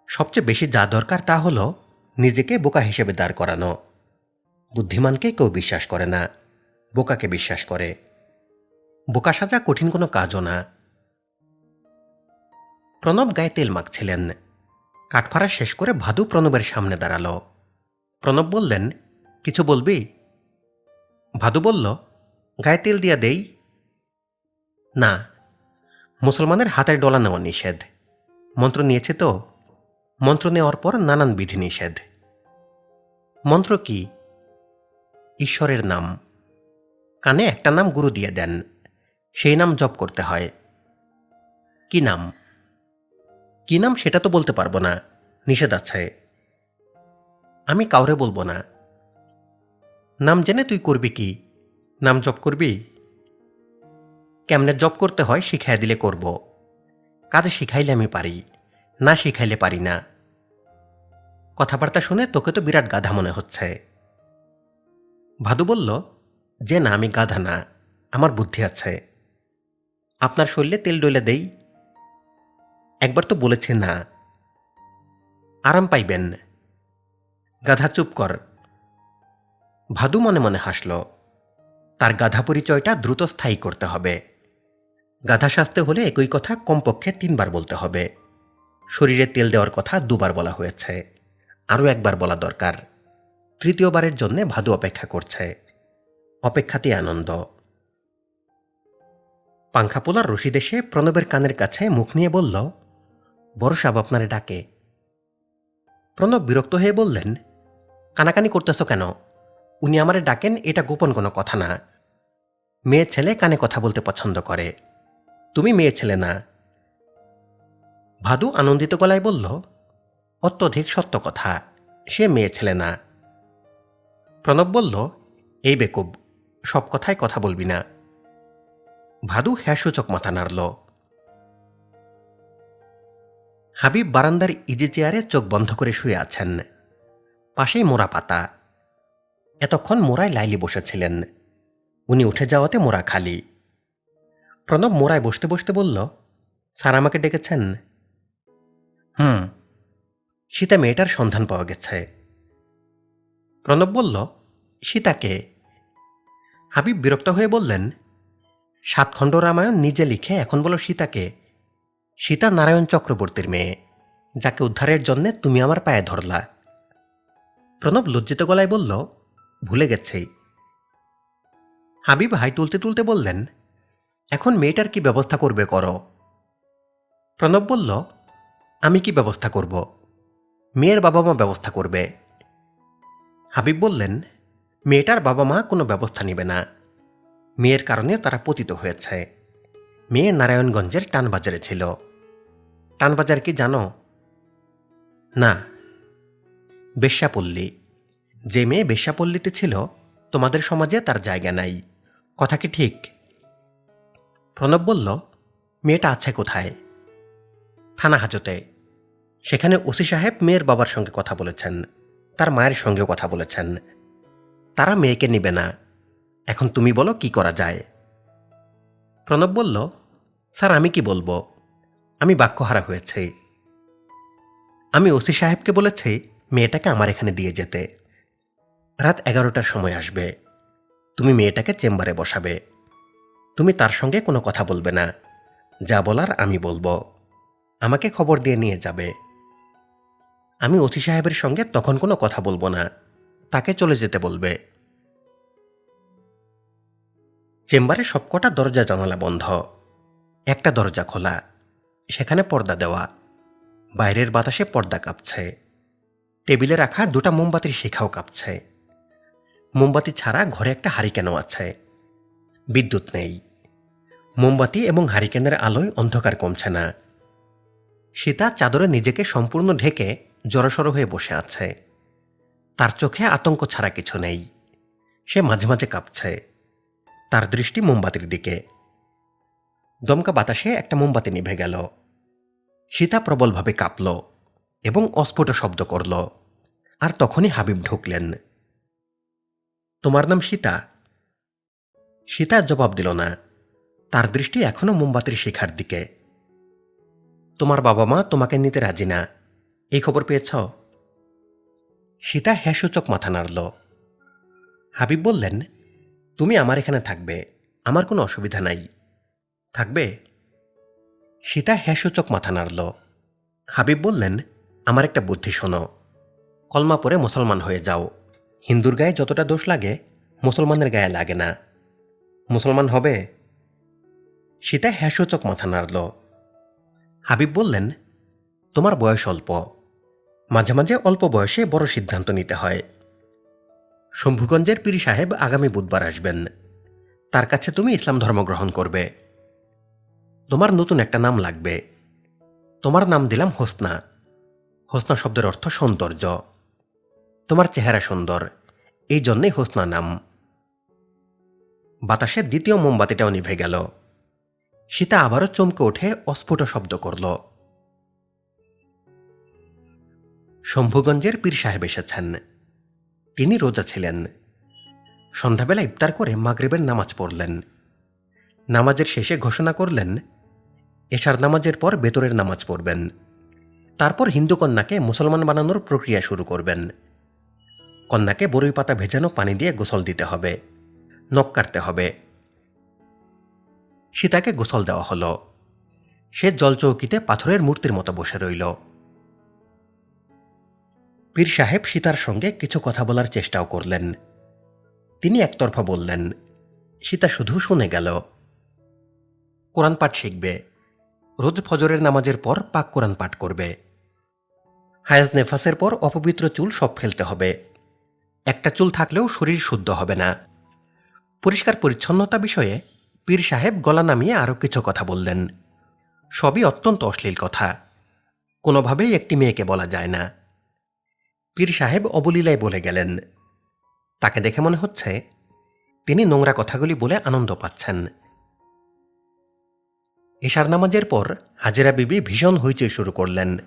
সবচেয়ে বেশি যা দরকার তা হল নিজেকে বোকা হিসেবে দাঁড় করানো। বুদ্ধিমানকে কেউ বিশ্বাস করে না, বোকাকে বিশ্বাস করে। বোকা সাজা কঠিন কোনো কাজও না। প্রণব গায়ে তেল মাখছিলেন। কাঠফাড়া শেষ করে ভাদু প্রণবের সামনে দাঁড়ালো। প্রণব বললেন, কিছু বলবি? ভাদু বলল, গায়ে তেল দিয়া দেই? না, মুসলমানের হাতের ডলা নেওয়া নিষেধ। মন্ত্র নিয়েছে তো, মন্ত্র নেওয়ার পর নানান বিধি নিষেধ। মন্ত্র কি? ঈশ্বরের নাম। কানে একটা নাম গুরু দিয়ে দেন, সেই নাম জপ করতে হয়। কি নাম? কি নাম সেটা তো বলতে পারবো না, নিষেধ আছে। আমি কাউরে বলবো না। নাম জেনে তুই করবি কি? নাম জপ করবি? কেমনে জপ করতে হয় শিখাইয়া দিলে করব। কাজে শিখাইলে আমি পারি, না শিখাইলে পারি না। কথাবার্তা শুনে তোকে তো বিরাট গাধা মনে হচ্ছে। ভাদু বলল, যে না আমি গাধা না, আমার বুদ্ধি আছে। আপনার শরীরে তেল ডলে দেই? একবার তো বলেছে না। আরাম পাইবেন। গাধা চুপ কর। ভাদু মনে মনে হাসল। তার গাধা পরিচয়টা দ্রুত স্থায়ী করতে হবে। গাধা সাজতে হলে একই কথা কমপক্ষে 3 বার বলতে হবে। শরীরে তেল দেওয়ার কথা 2 বার বলা হয়েছে, আরও 1 বার বলা দরকার। 3য় বারের জন্য ভাদু অপেক্ষা করছে। অপেক্ষাতেই আনন্দ। পাংখা পোলার রশিদ এসে প্রণবের কানের কাছে মুখ নিয়ে বলল, বড় সাহেব আপনারে ডাকে। প্রণব বিরক্ত হয়ে বললেন, কানাকানি করতেছ কেন? উনি আমারে ডাকেন, এটা গোপন কোনো কথা না। মেয়ে ছেলে কানে কথা বলতে পছন্দ করে, তুমি মেয়ে ছেলে না। ভাদু আনন্দিত গলায় বলল, অত্যধিক সত্য কথা, সে মেয়ে ছেলে না। প্রণব বলল, এই বেকুব, সব কথায় কথা বলবি না। ভাদু হ্যাঁ সূচক মাথা নাড়ল। হাবিব বারান্দার ইজি চেয়ারে চোখ বন্ধ করে শুয়ে আছেন। পাশেই মোড়া পাতা। এতক্ষণ মোড়ায় লাইলি বসেছিলেন। উনি উঠে যাওয়াতে মোড়া খালি। প্রণব মোড়ায় বসতে বসতে বলল, স্যার আমাকে ডেকেছেন? হুম। সীতা মেয়েটার সন্ধান পাওয়া গেছে। প্রণব বলল, সীতাকে? হাবিব বিরক্ত হয়ে বললেন, 7 খণ্ড রামায়ণ নিজে লিখে এখন বলো সীতাকে? সীতা নারায়ণ চক্রবর্তীর মেয়ে, যাকে উদ্ধারের জন্যে তুমি আমার পায়ে ধরলা। প্রণব লজ্জিত গলায় বলল, ভুলে গেছেই। হাবিব হাই তুলতে তুলতে বললেন, এখন মেয়েটার কি ব্যবস্থা করবে করো। প্রণব বলল, আমি কি ব্যবস্থা করব? মেয়ের বাবা মা ব্যবস্থা করবে। হাবিব বললেন, মেয়েটার বাবা মা কোনো ব্যবস্থা নেবে না। মেয়ের কারণে তারা পতিত হয়েছে। মেয়ে নারায়ণগঞ্জের টানবাজারে ছিল। টানবাজার কি জানো? না। বেশ্যাপল্লী। যে মেয়ে বেশ্যাপল্লীতে ছিল, তোমাদের সমাজে তার জায়গা নাই। কথা কি ঠিক? প্রণব বলল, মেয়েটা আছে কোথায়? থানা হাজতে। সেখানে ওসি সাহেব মেয়ের বাবার সঙ্গে কথা বলেছেন, তার মায়ের সঙ্গেও কথা বলেছেন। তারা মেয়েকে নিবে না। এখন তুমি বলো কি করা যায়? প্রণব বলল, স্যার আমি কি বলবো, আমি বাক্যহারা হয়েছি। আমি ওসি সাহেবকে বলেছি মেয়েটাকে আমার এখানে দিয়ে যেতে। রাত 11টার সময় আসবে। তুমি মেয়েটাকে চেম্বারে বসাবে। তুমি তার সঙ্গে কোনো কথা বলবে না। যা বলার আমি বলবো। আমাকে খবর দিয়ে নিয়ে যাবে। আমি ওসি সাহেবের সঙ্গে তখন কোনো কথা বলবো না, তাকে চলে যেতে বলবে। চেম্বারে সবকটা দরজা জানালা বন্ধ। একটা দরজা খোলা, সেখানে পর্দা দেওয়া। বাইরের বাতাসে পর্দা কাঁপছে। টেবিলে রাখা 2টা মোমবাতির শিখাও কাঁপছে। মোমবাতি ছাড়া ঘরে একটা হারিকেনও আছে। বিদ্যুৎ নেই। মোমবাতি এবং হারিকেনের আলোয় অন্ধকার কমছে না। সীতা চাদরে নিজেকে সম্পূর্ণ ঢেকে জড়সড় হয়ে বসে আছে। তার চোখে আতঙ্ক ছাড়া কিছু নেই। সে মাঝে মাঝে কাঁপছে। তার দৃষ্টি মোমবাতির দিকে। দমকা বাতাসে একটা মোমবাতি নিভে গেল। সীতা প্রবলভাবে কাঁপল এবং অস্ফুট শব্দ করল। আর তখনই হাবিব ঢুকলেন। তোমার নাম সীতা? সীতা জবাব দিল না। তার দৃষ্টি এখনো মোমবাতির শিখার দিকে। তোমার বাবা মা তোমাকে নিতে রাজি না, এই খবর পেয়েছ? সীতা হ্যাঁ সূচক মাথা নাড়ল। হাবিব বললেন, তুমি আমার এখানে থাকবে, আমার কোনো অসুবিধা নাই। থাকবে? সীতা হ্যাঁ সূচক মাথা নাড়ল। হাবিব বললেন, আমার একটা বুদ্ধি শোনো। কলমা পড়ে মুসলমান হয়ে যাও। হিন্দুর গায়ে যতটা দোষ লাগে মুসলমানের গায়ে লাগে না। মুসলমান হবে? সীতা হ্যাঁ সূচক মাথা নাড়ল। হাবিব বললেন, তোমার বয়স অল্প, মাঝে মাঝে অল্প বয়সে বড় সিদ্ধান্ত নিতে হয়। শম্ভুগঞ্জের পীর সাহেব আগামী বুধবার আসবেন। তার কাছে তুমি ইসলাম ধর্ম গ্রহণ করবে। তোমার নতুন একটা নাম লাগবে। তোমার নাম দিলাম হোসনা। হোসনা শব্দের অর্থ সৌন্দর্য। তোমার চেহারা সুন্দর, এই জন্যই হোসনা নাম। বাতাসে দ্বিতীয় মোমবাতিটাও নিভে গেল। সীতা আবারও চমকে উঠে অস্ফুট শব্দ করল। শম্ভুগঞ্জের পীর সাহেব এসেছেন। তিনি রোজা ছিলেন। সন্ধ্যাবেলা ইফতার করে মাগরিবের নামাজ পড়লেন। নামাজের শেষে ঘোষণা করলেন, এশার নামাজের পর বেতরের নামাজ পড়বেন। তারপর হিন্দু কন্যাকে মুসলমান বানানোর প্রক্রিয়া শুরু করবেন। কন্যাকে বরই পাতা ভেজানো পানি দিয়ে গোসল দিতে হবে, নখ কাটতে হবে। সীতাকে গোসল দেওয়া হলো। সে জলচৌকিতে পাথরের মূর্তির মতো বসে রইল। পীর সাহেব সীতার সঙ্গে কিছু কথা বলার চেষ্টাও করলেন। তিনি একতরফা বললেন, সীতা শুধু শুনে গেল। কোরআন পাঠ শিখবে। রোজ ফজরের নামাজের পর পাক কোরআন পাঠ করবে। হায়াজ নেফাসের পর অপবিত্র চুল সব ফেলতে হবে। একটা চুল থাকলেও শরীর শুদ্ধ হবে না। পরিষ্কার পরিচ্ছন্নতা বিষয়ে পীর সাহেব গলা নামিয়ে আরও কিছু কথা বললেন। সবই অত্যন্ত অশ্লীল কথা, কোনোভাবেই একটি মেয়েকে বলা যায় না। পীর সাহেব অবলীলায় বলে গেলেন। তাকে দেখে মনে হচ্ছে তিনি নোংরা কথাগুলি বলে আনন্দ পাচ্ছেন। এশার নামাজের পর হাজেরা বিবি ভীষণ হইচই শুরু করলেন।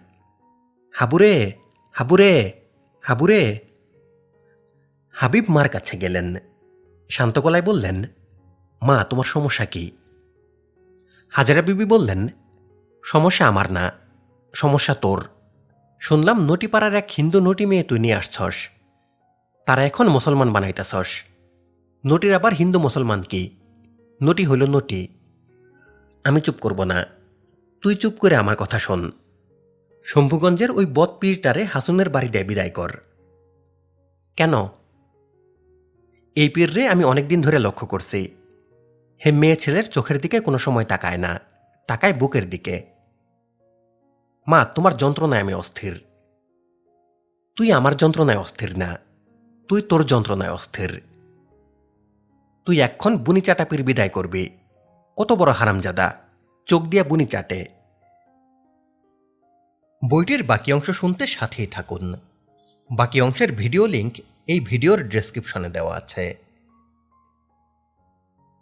হাবুরে, হাবুরে, হাবুরে। হাবিব মার কাছে গেলেন। শান্ত গলায় বললেন, মা, তোমার সমস্যা কি? হাজেরা বিবি বললেন, সমস্যা আমার না, সমস্যা তোর। শুনলাম নটিপাড়ার এক হিন্দু নটি মেয়ে তুই নিয়ে আসছস। তারা এখন মুসলমান বানাইতেছস। নটির আবার হিন্দু মুসলমান কি? নটি হইল নটি। আমি চুপ করব না, তুই চুপ করে আমার কথা শোন। শম্ভুগঞ্জের ওই বদ পীরটারে হাসুনের বাড়িতে বিদায় কর। কেন? এই পীররে আমি অনেকদিন ধরে লক্ষ্য করছি। হে মেয়ে ছেলের চোখের দিকে কোনো সময় তাকায় না, তাকায় বুকের দিকে। মা, তোমার যন্ত্রণায় আমি অস্থির। তুই আমার যন্ত্রণায় অস্থির না, তুই তোর যন্ত্রণায় অস্থির। তুই এক্ষণ বুনি চাটা পীর বিদায় করবি। কত বড় হারামজাদা, চোখ দিয়া বুনি চাটে। বইটির বাকি অংশ শুনতে সাথেই থাকুন। বাকি অংশের ভিডিও লিংক এই ভিডিওর ডেসক্রিপশনে দেওয়া আছে।